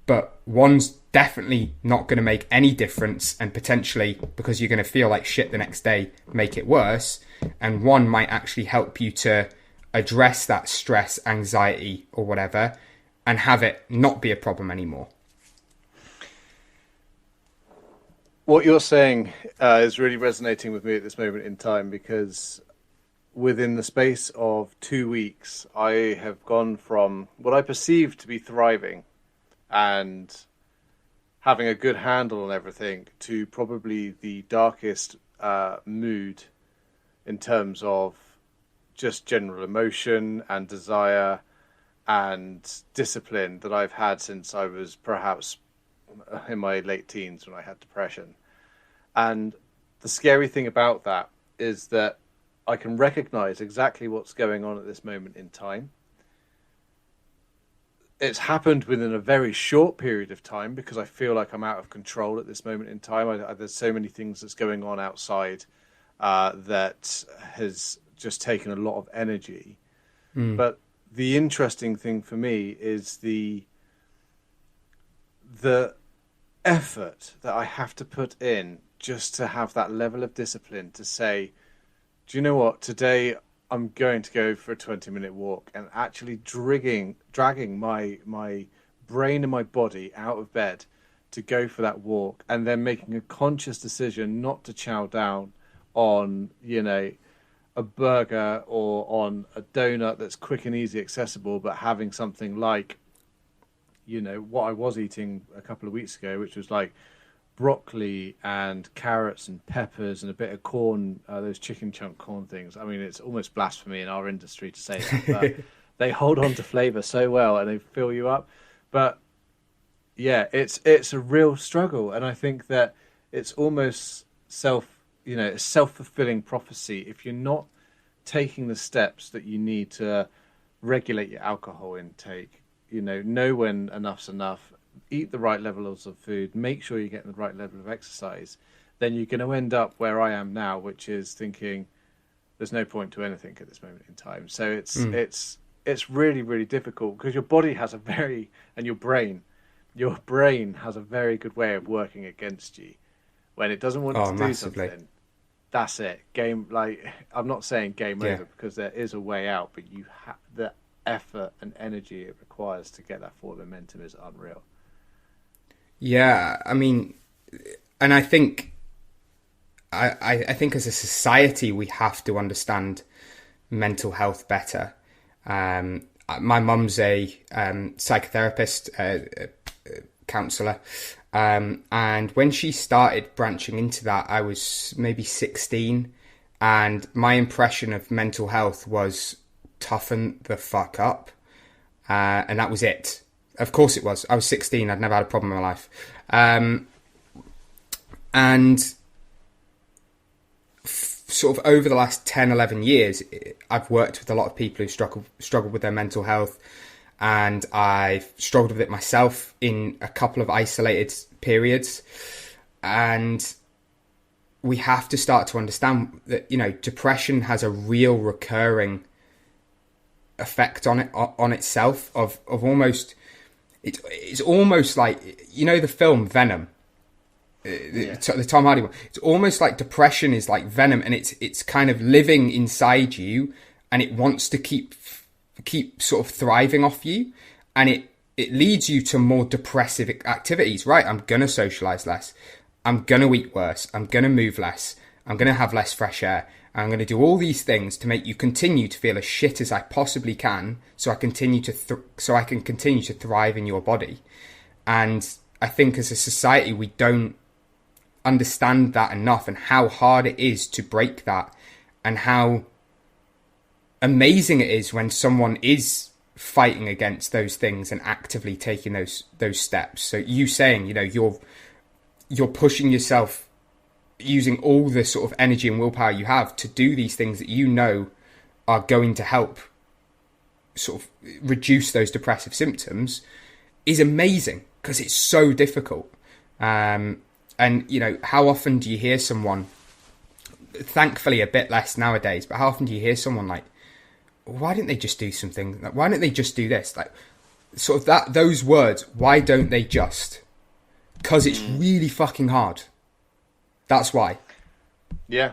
But one's definitely not going to make any difference, and potentially, because you're going to feel like shit the next day, make it worse. And one might actually help you to address that stress, anxiety, or whatever, and have it not be a problem anymore. What you're saying is really resonating with me at this moment in time, because within the space of 2 weeks, I have gone from what I perceived to be thriving and having a good handle on everything to probably the darkest mood in terms of just general emotion and desire and discipline that I've had since I was perhaps in my late teens when I had depression. And the scary thing about that is that I can recognize exactly what's going on at this moment in time. it's happened within a very short period of time because I feel like I'm out of control at this moment in time. There's so many things that's going on outside that has just taken a lot of energy. But the interesting thing for me is the effort that I have to put in just to have that level of discipline to say, do you know what, today I'm going to go for a 20-minute walk, and actually dragging my brain and my body out of bed to go for that walk, and then making a conscious decision not to chow down on, a burger or on a donut that's quick and easy accessible, but having something like, what I was eating a couple of weeks ago, which was like broccoli and carrots and peppers and a bit of corn, those chicken chunk corn things. I mean, it's almost blasphemy in our industry to say that, but they hold on to flavor so well and they fill you up. But yeah, it's a real struggle. And I think that it's almost a self-fulfilling prophecy. If you're not taking the steps that you need to regulate your alcohol intake, know when enough's enough, eat the right levels of food, make sure you're getting the right level of exercise, then you're going to end up where I am now, which is thinking there's no point to anything at this moment in time. So it's really, really difficult because your body has your brain has a very good way of working against you. When it doesn't want to do something, that's it. I'm not saying game over, because there is a way out, but you have the effort and energy it requires to get that forward momentum is unreal. Yeah, I mean, and I think as a society we have to understand mental health better. My mum's a psychotherapist, counsellor, and when she started branching into that, I was maybe 16, and my impression of mental health was toughen the fuck up, and that was it. Of course it was. I was 16. I'd never had a problem in my life. And sort of over the last 10, 11 years, I've worked with a lot of people who struggled with their mental health. And I've struggled with it myself in a couple of isolated periods. And we have to start to understand that, depression has a real recurring effect on itself of almost... It's almost like, the film Venom, the Tom Hardy one. It's almost like depression is like venom, and it's kind of living inside you, and it wants to keep sort of thriving off you, and it leads you to more depressive activities. Right, I'm gonna socialize less, I'm gonna eat worse, I'm gonna move less, I'm gonna have less fresh air. I'm going to do all these things to make you continue to feel as shit as I possibly can, so I can continue to thrive in your body. And I think as a society, we don't understand that enough, and how hard it is to break that, and how amazing it is when someone is fighting against those things and actively taking those steps. So you saying, you're pushing yourself, using all the sort of energy and willpower you have to do these things that are going to help sort of reduce those depressive symptoms is amazing, because it's so difficult. And how often do you hear someone, thankfully a bit less nowadays, but how often do you hear someone like, why didn't they just do something? Like, why don't they just do this? Like, sort of those words, why don't they just? Because it's really fucking hard. That's why. Yeah.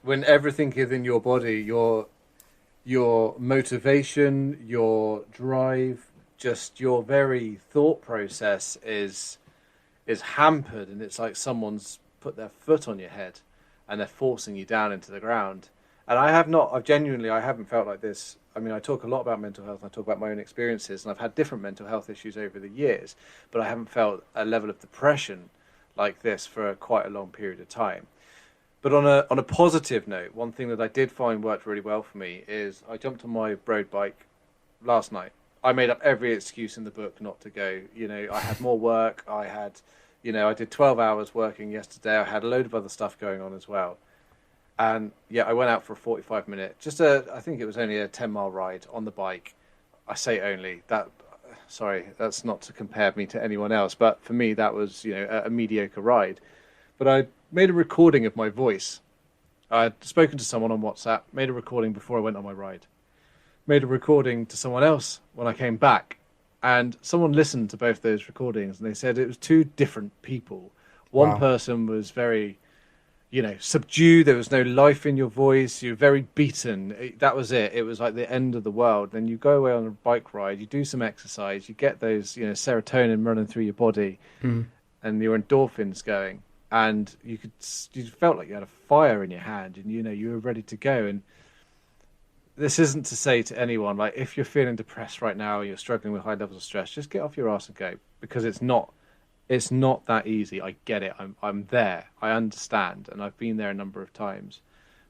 When everything is in your body, your motivation, your drive, just your very thought process is hampered, and it's like someone's put their foot on your head and they're forcing you down into the ground. And I haven't felt like this. I mean, I talk a lot about mental health, and I talk about my own experiences, and I've had different mental health issues over the years, but I haven't felt a level of depression like this for quite a long period of time. But on a positive note, one thing that I did find worked really well for me is I jumped on my road bike last night. I made up every excuse in the book not to go. I had more work. I did 12 hours working yesterday. I had a load of other stuff going on as well. And I went out for a 45-minute, I think it was only a 10-mile ride on the bike. I say only, that sorry, that's not to compare me to anyone else, but for me, that was, a mediocre ride. But I made a recording of my voice. I'd spoken to someone on WhatsApp, made a recording before I went on my ride, made a recording to someone else when I came back. And someone listened to both those recordings and they said it was two different people. One person was very, subdued. There was no life in your voice. You were very beaten. That was it. It was like the end of the world. Then you go away on a bike ride, you do some exercise, you get those, serotonin running through your body and your endorphins going. And you felt like you had a fire in your hand and, you were ready to go. And this isn't to say to anyone, like, if you're feeling depressed right now, you're struggling with high levels of stress, just get off your ass and go, because it's not that easy. I get it. I'm there. I understand. And I've been there a number of times.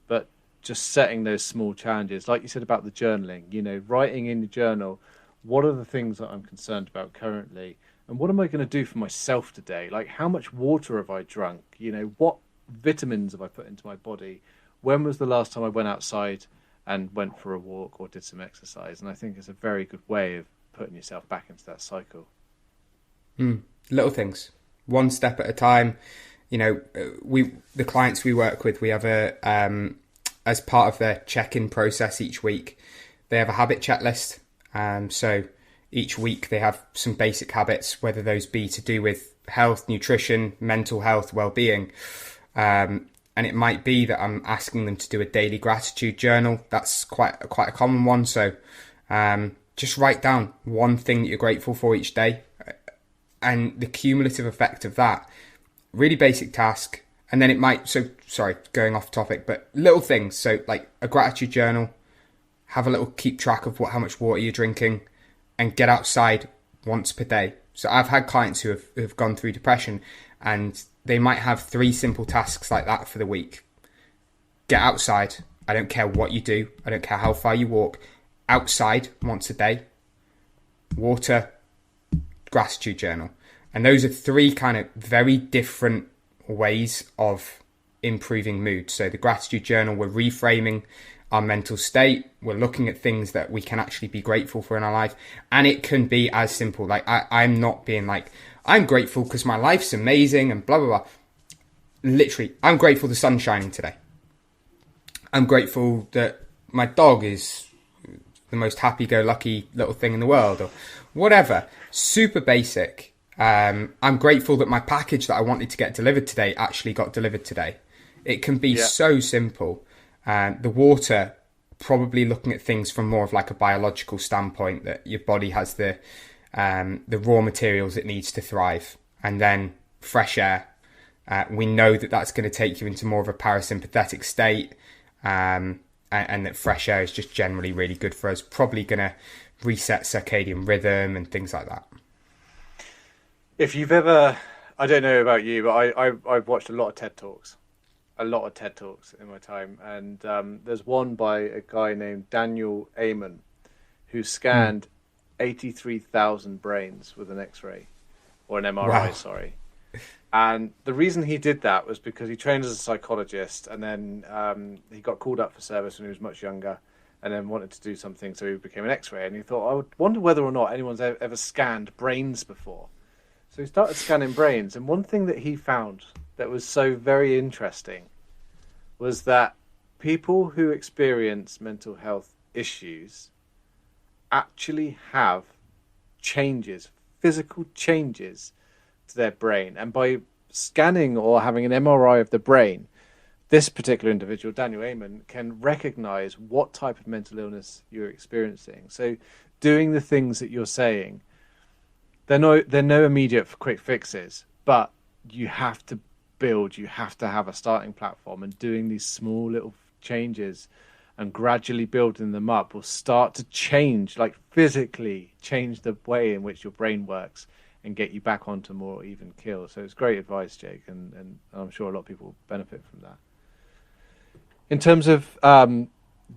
But just setting those small challenges, like you said about the journaling, writing in your journal, what are the things that I'm concerned about currently? And what am I going to do for myself today? Like, how much water have I drunk? What vitamins have I put into my body? When was the last time I went outside and went for a walk or did some exercise? And I think it's a very good way of putting yourself back into that cycle. Little things, one step at a time. The clients we work with, we have as part of their check-in process each week, they have a habit checklist. So each week they have some basic habits, whether those be to do with health, nutrition, mental health, well-being. And it might be that I'm asking them to do a daily gratitude journal. That's quite a common one. So just write down one thing that you're grateful for each day. And the cumulative effect of that, really basic task. And then it might, sorry, going off topic, but little things. So like a gratitude journal, have a little keep track of how much water you're drinking, and get outside once per day. So I've had clients who have gone through depression and they might have 3 simple tasks like that for the week. Get outside. I don't care what you do. I don't care how far you walk. Outside once a day. Water, gratitude journal. And those are 3 kind of very different ways of improving mood. So the gratitude journal, we're reframing our mental state. We're looking at things that we can actually be grateful for in our life. And it can be as simple. Like I'm not being like, I'm grateful because my life's amazing and blah, blah, blah. Literally, I'm grateful the sun's shining today. I'm grateful that my dog is the most happy-go-lucky little thing in the world, or whatever. Super basic. I'm grateful that my package that I wanted to get delivered today actually got delivered today. It can be so simple. The water, probably looking at things from more of like a biological standpoint, that your body has the raw materials it needs to thrive. And then fresh air. We know that that's going to take you into more of a parasympathetic state. And that fresh air is just generally really good for us. Probably going to reset circadian rhythm and things like that. If you've ever, I don't know about you, but I've watched a lot of TED Talks in my time. And there's one by a guy named Daniel Amen who scanned 83,000 brains with an X-ray, or an MRI, sorry. And the reason he did that was because he trained as a psychologist, and then he got called up for service when he was much younger, and then wanted to do something, so he became an X-ray. And he thought, I would wonder whether or not anyone's ever scanned brains before. So he started scanning brains, and one thing that he found that was so very interesting was that people who experience mental health issues actually have changes, physical changes to their brain. And by scanning or having an MRI of the brain, this particular individual, Daniel Amen, can recognize what type of mental illness you're experiencing. So doing the things that you're saying, they're no immediate quick fixes, but you have to have a starting platform, and doing these small little changes and gradually building them up will start to change, like physically change the way in which your brain works and get you back onto more even keel. So it's great advice, Jake, and I'm sure a lot of people will benefit from that. In terms of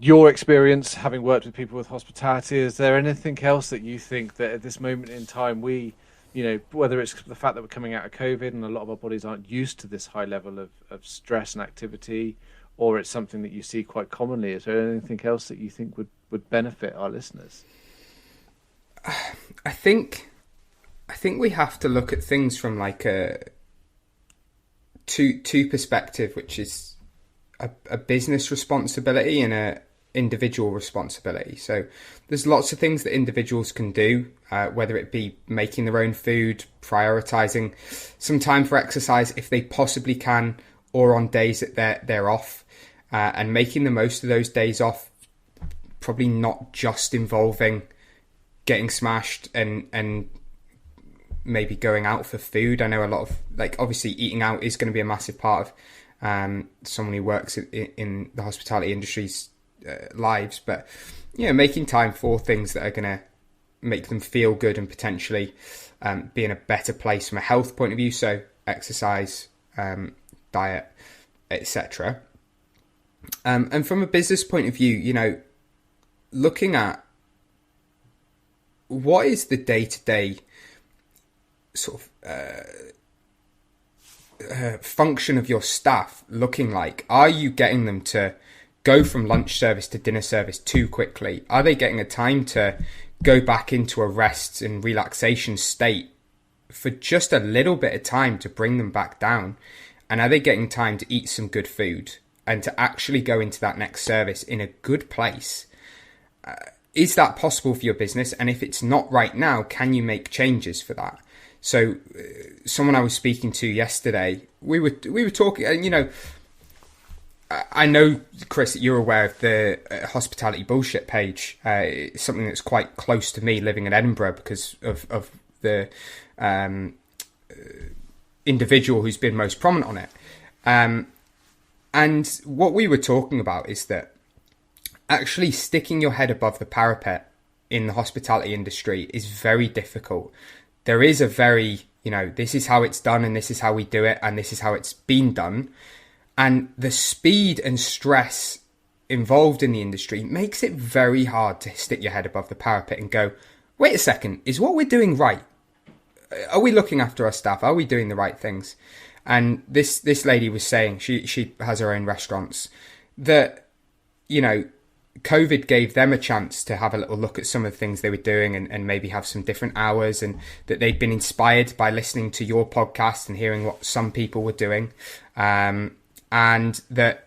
your experience, having worked with people with hospitality, is there anything else that you think that at this moment in time we, whether it's the fact that we're coming out of COVID and a lot of our bodies aren't used to this high level of stress and activity, or it's something that you see quite commonly, is there anything else that you think would benefit our listeners? I think we have to look at things from like a two perspective, which is a business responsibility and a individual responsibility. So there's lots of things that individuals can do, whether it be making their own food, prioritizing some time for exercise if they possibly can, or on days that they're off, and making the most of those days off, probably not just involving getting smashed and maybe going out for food. I know a lot of, like, obviously eating out is going to be a massive part of someone who works in the hospitality industry's lives, but making time for things that are going to make them feel good and potentially be in a better place from a health point of view, so exercise, diet, etc. And from a business point of view, looking at what is the day-to-day sort of function of your staff looking like? Are you getting them to go from lunch service to dinner service too quickly? Are they getting a time to go back into a rest and relaxation state for just a little bit of time to bring them back down? And are they getting time to eat some good food and to actually go into that next service in a good place? Is that possible for your business? And if it's not right now, can you make changes for that? So someone I was speaking to yesterday, we were talking, and I know, Chris, that you're aware of the hospitality bullshit page. It's something that's quite close to me living in Edinburgh because of the individual who's been most prominent on it. And what we were talking about is that actually sticking your head above the parapet in the hospitality industry is very difficult. There is a very, this is how it's done and this is how we do it and this is how it's been done. And the speed and stress involved in the industry makes it very hard to stick your head above the parapet and go, wait a second, is what we're doing right? Are we looking after our staff? Are we doing the right things? And this lady was saying, she has her own restaurants, that, COVID gave them a chance to have a little look at some of the things they were doing and maybe have some different hours, and that they'd been inspired by listening to your podcast and hearing what some people were doing. And that,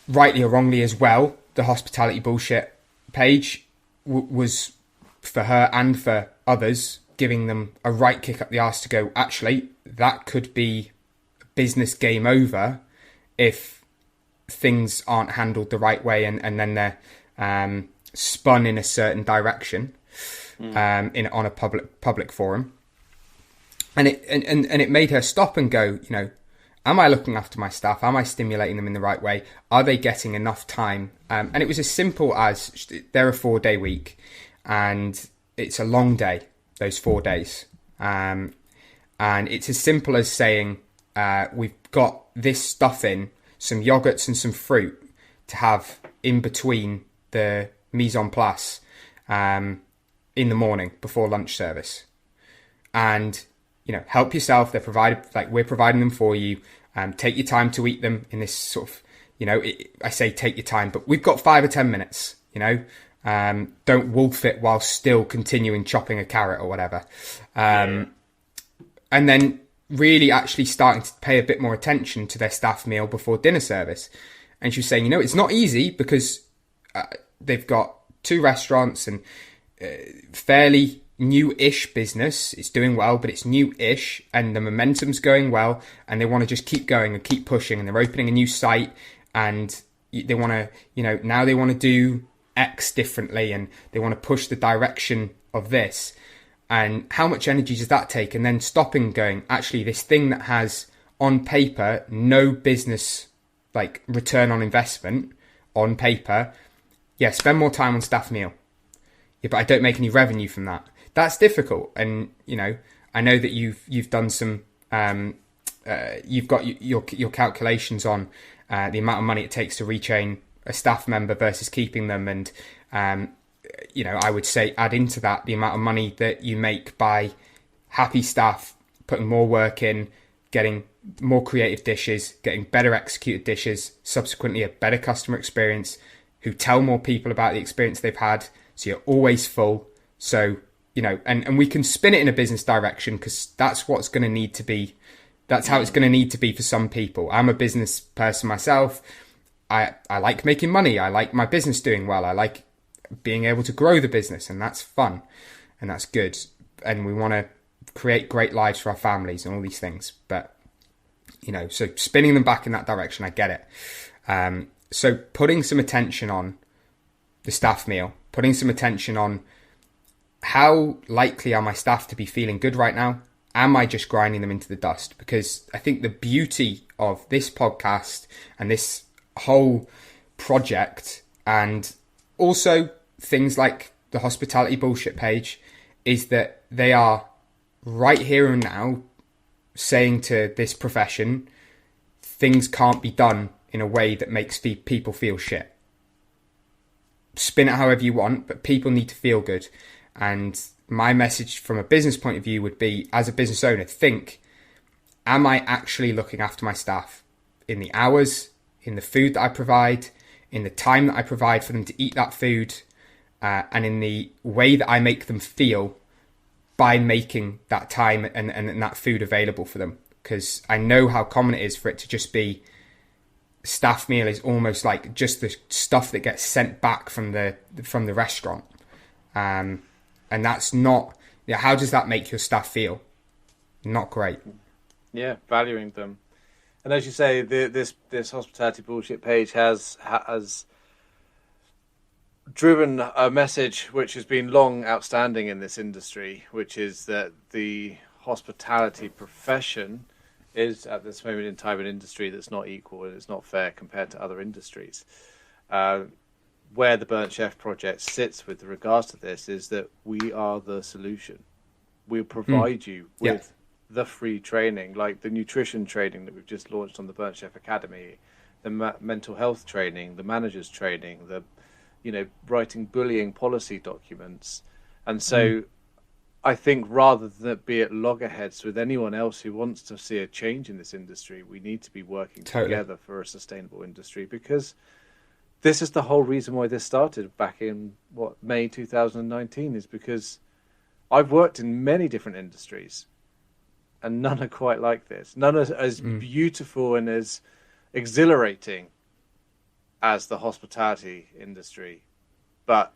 rightly or wrongly as well, the hospitality bullshit page was, for her and for others, giving them a right kick up the arse to go, actually, that could be business game over if things aren't handled the right way and then they're spun in a certain direction on a public forum. And it made her stop and go, am I looking after my staff? Am I stimulating them in the right way? Are they getting enough time? And it was as simple as, they're a 4-day week and it's a long day, those 4 days. And it's as simple as saying, we've got this stuff in, some yogurts and some fruit to have in between the mise en place in the morning before lunch service. And, help yourself. They're provided, like we're providing them for you. Take your time to eat them in this sort of, I say take your time, but we've got 5 or 10 minutes, don't wolf it while still continuing chopping a carrot or whatever. And then really actually starting to pay a bit more attention to their staff meal before dinner service. And she was saying, it's not easy because they've got 2 restaurants and fairly new-ish business. It's doing well, but it's new-ish and the momentum's going well and they want to just keep going and keep pushing, and they're opening a new site and they want to, now they want to do X differently and they want to push the direction of this. And how much energy does that take? And then stopping and going, actually, this thing that has on paper no business like return on investment on paper, spend more time on staff meal. Yeah, but I don't make any revenue from that. That's difficult. And I know that you've done some, you've got your calculations on the amount of money it takes to retrain a staff member versus keeping them, and I would say add into that the amount of money that you make by happy staff putting more work in, getting more creative dishes, getting better executed dishes, subsequently a better customer experience, who tell more people about the experience they've had. So you're always full. So, and we can spin it in a business direction because that's what's going to need to be. That's how it's going to need to be for some people. I'm a business person myself. I like making money. I like my business doing well. I like being able to grow the business, and that's fun and that's good. And we want to create great lives for our families and all these things. But, so spinning them back in that direction, I get it. So putting some attention on the staff meal, putting some attention on how likely are my staff to be feeling good right now? Am I just grinding them into the dust? Because I think the beauty of this podcast and this whole project, and also things like the hospitality bullshit page, is that they are right here and now saying to this profession, things can't be done in a way that makes people feel shit. Spin it however you want, but people need to feel good. And my message from a business point of view would be, as a business owner, think, am I actually looking after my staff in the hours, in the food that I provide, in the time that I provide for them to eat that food, and in the way that I make them feel by making that time and that food available for them? Because I know how common it is for it to just be, staff meal is almost like just the stuff that gets sent back from the restaurant. And that's not, how does that make your staff feel? Not great. Yeah, valuing them. And as you say, this hospitality bullshit page has driven a message which has been long outstanding in this industry, which is that the hospitality profession is at this moment in time an industry that's not equal and it's not fair compared to other industries. Where the Burnt Chef project sits with regards to this is that we are the solution. We'll provide you with the free training, like the nutrition training that we've just launched on the Burnt Chef Academy, the mental health training, the managers training, the writing bullying policy documents. And so I think rather than be at loggerheads with anyone else who wants to see a change in this industry, we need to be working together for a sustainable industry, because this is the whole reason why this started back in, May 2019, is because I've worked in many different industries and none are quite like this. None are as beautiful and as exhilarating as the hospitality industry, but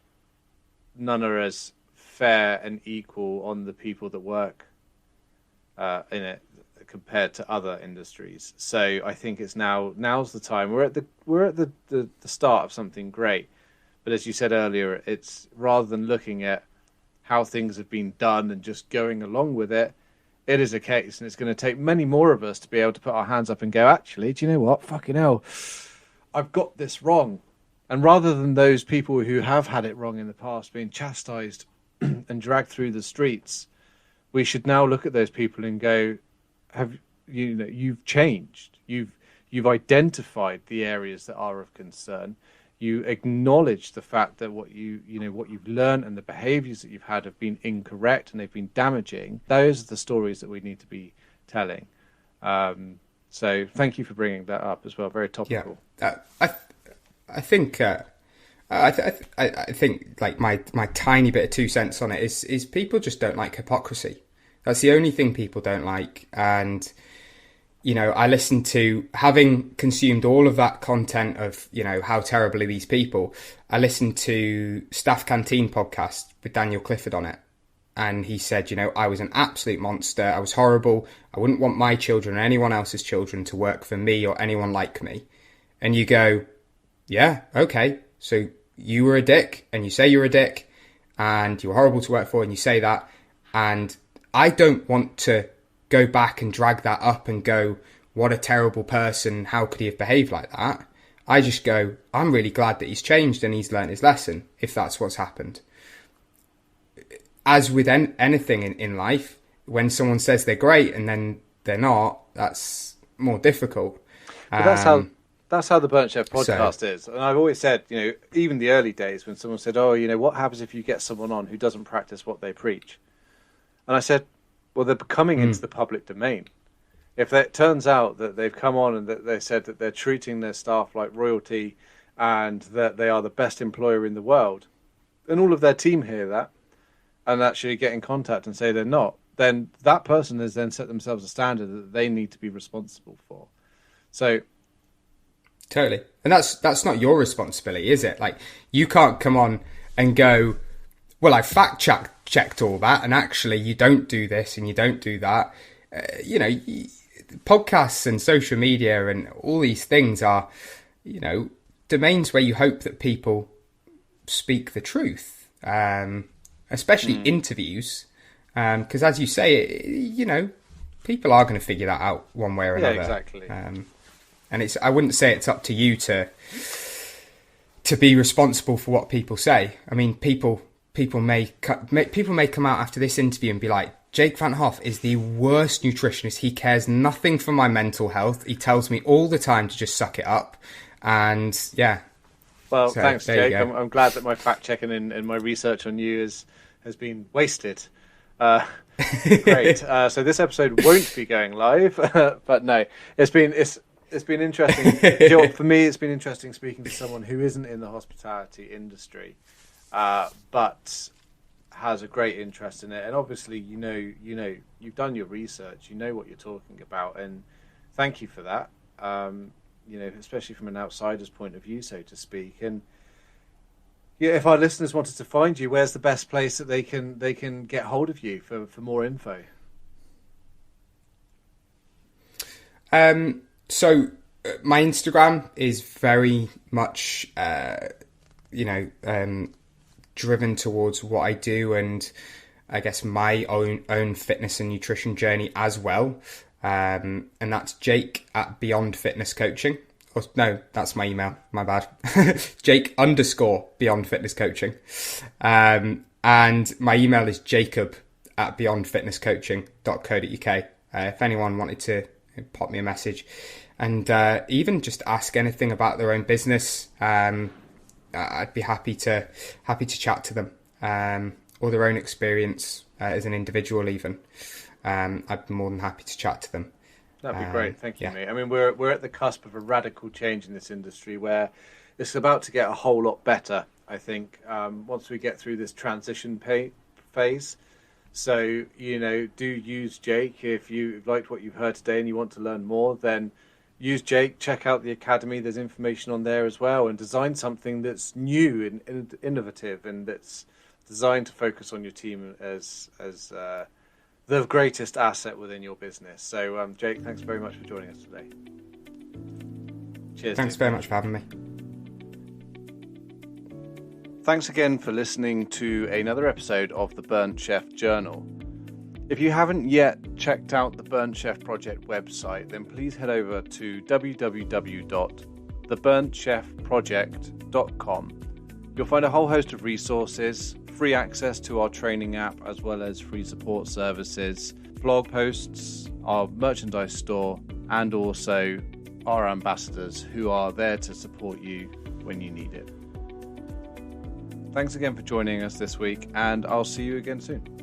none are as fair and equal on the people that work in it compared to other industries. So I think it's now's the time. We're at the start of something great. But as you said earlier, it's rather than looking at how things have been done and just going along with it, it is a case, and it's going to take many more of us to be able to put our hands up and go, actually, do you know what? Fucking hell, I've got this wrong. And rather than those people who have had it wrong in the past being chastised and dragged through the streets, we should now look at those people and go, you've changed. You've identified the areas that are of concern. You acknowledge the fact that what you've learned and the behaviours that you've had have been incorrect and they've been damaging. Those are the stories that we need to be telling. So thank you for bringing that up as well. Very topical. Yeah, I think like my tiny bit of 2 cents on it is people just don't like hypocrisy. That's the only thing people don't like. And, I listen to, having consumed all of that content of, how terrible are these people, I listened to Staff Canteen podcast with Daniel Clifford on it. And he said, I was an absolute monster. I was horrible. I wouldn't want my children or anyone else's children to work for me or anyone like me. And you go, yeah, okay. So you were a dick and you say you're a dick and you were horrible to work for and you say that. And I don't want to go back and drag that up and go, what a terrible person. How could he have behaved like that? I just go, I'm really glad that he's changed and he's learned his lesson, if that's what's happened. As with anything in life, when someone says they're great and then they're not, that's more difficult. But that's how the Burnt Chef podcast is. And I've always said, even the early days when someone said, what happens if you get someone on who doesn't practice what they preach? And I said, well, they're coming into the public domain. If it turns out that they've come on and that they said that they're treating their staff like royalty and that they are the best employer in the world, and all of their team hear that, and actually get in contact and say they're not, then that person has then set themselves a standard that they need to be responsible for. So totally. And that's not your responsibility, is it? Like, you can't come on and go, well, I fact checked all that, and actually you don't do this and you don't do that. Podcasts and social media and all these things are, domains where you hope that people speak the truth, especially interviews, because as you say, people are going to figure that out one way or another. Yeah, exactly. And I wouldn't say it's up to you to be responsible for what people say. I mean, people may come out after this interview and be like, Jake Van Hoff is the worst nutritionist. He cares nothing for my mental health. He tells me all the time to just suck it up. And yeah. Well, so, thanks, Jake. I'm glad that my fact checking and my research on you has been wasted. Great. So this episode won't be going live, but no, it's been interesting. For me, it's been interesting speaking to someone who isn't in the hospitality industry, but has a great interest in it. And obviously, you've done your research, you know what you're talking about, and thank you for that. Especially from an outsider's point of view, so to speak. And yeah, if our listeners wanted to find you, where's the best place that they can get hold of you for more info? So my Instagram is very much, driven towards what I do, and I guess my own fitness and nutrition journey as well. And that's Jake at Beyond Fitness Coaching. Or, no, that's my email. My bad. Jake _Beyond Fitness Coaching. And my email is Jacob at beyondfitnesscoaching.co.uk. If anyone wanted to pop me a message and even just ask anything about their own business, I'd be happy to chat to them, or their own experience as an individual even. I'd be more than happy to chat to them. That'd be great. Thank you, mate. I mean, we're at the cusp of a radical change in this industry where it's about to get a whole lot better, I think, once we get through this transition phase. So, do use Jake. If you liked what you've heard today and you want to learn more, then use Jake. Check out the Academy. There's information on there as well, and design something that's new and innovative, and that's designed to focus on your team as the greatest asset within your business. So, Jake, thanks very much for joining us today. Cheers. Thanks very much for having me. Thanks again for listening to another episode of the Burnt Chef Journal. If you haven't yet checked out the Burnt Chef Project website, then please head over to www.theburnchefproject.com. You'll find a whole host of resources, free access to our training app, as well as free support services, blog posts, our merchandise store, and also our ambassadors who are there to support you when you need it. Thanks again for joining us this week, and I'll see you again soon.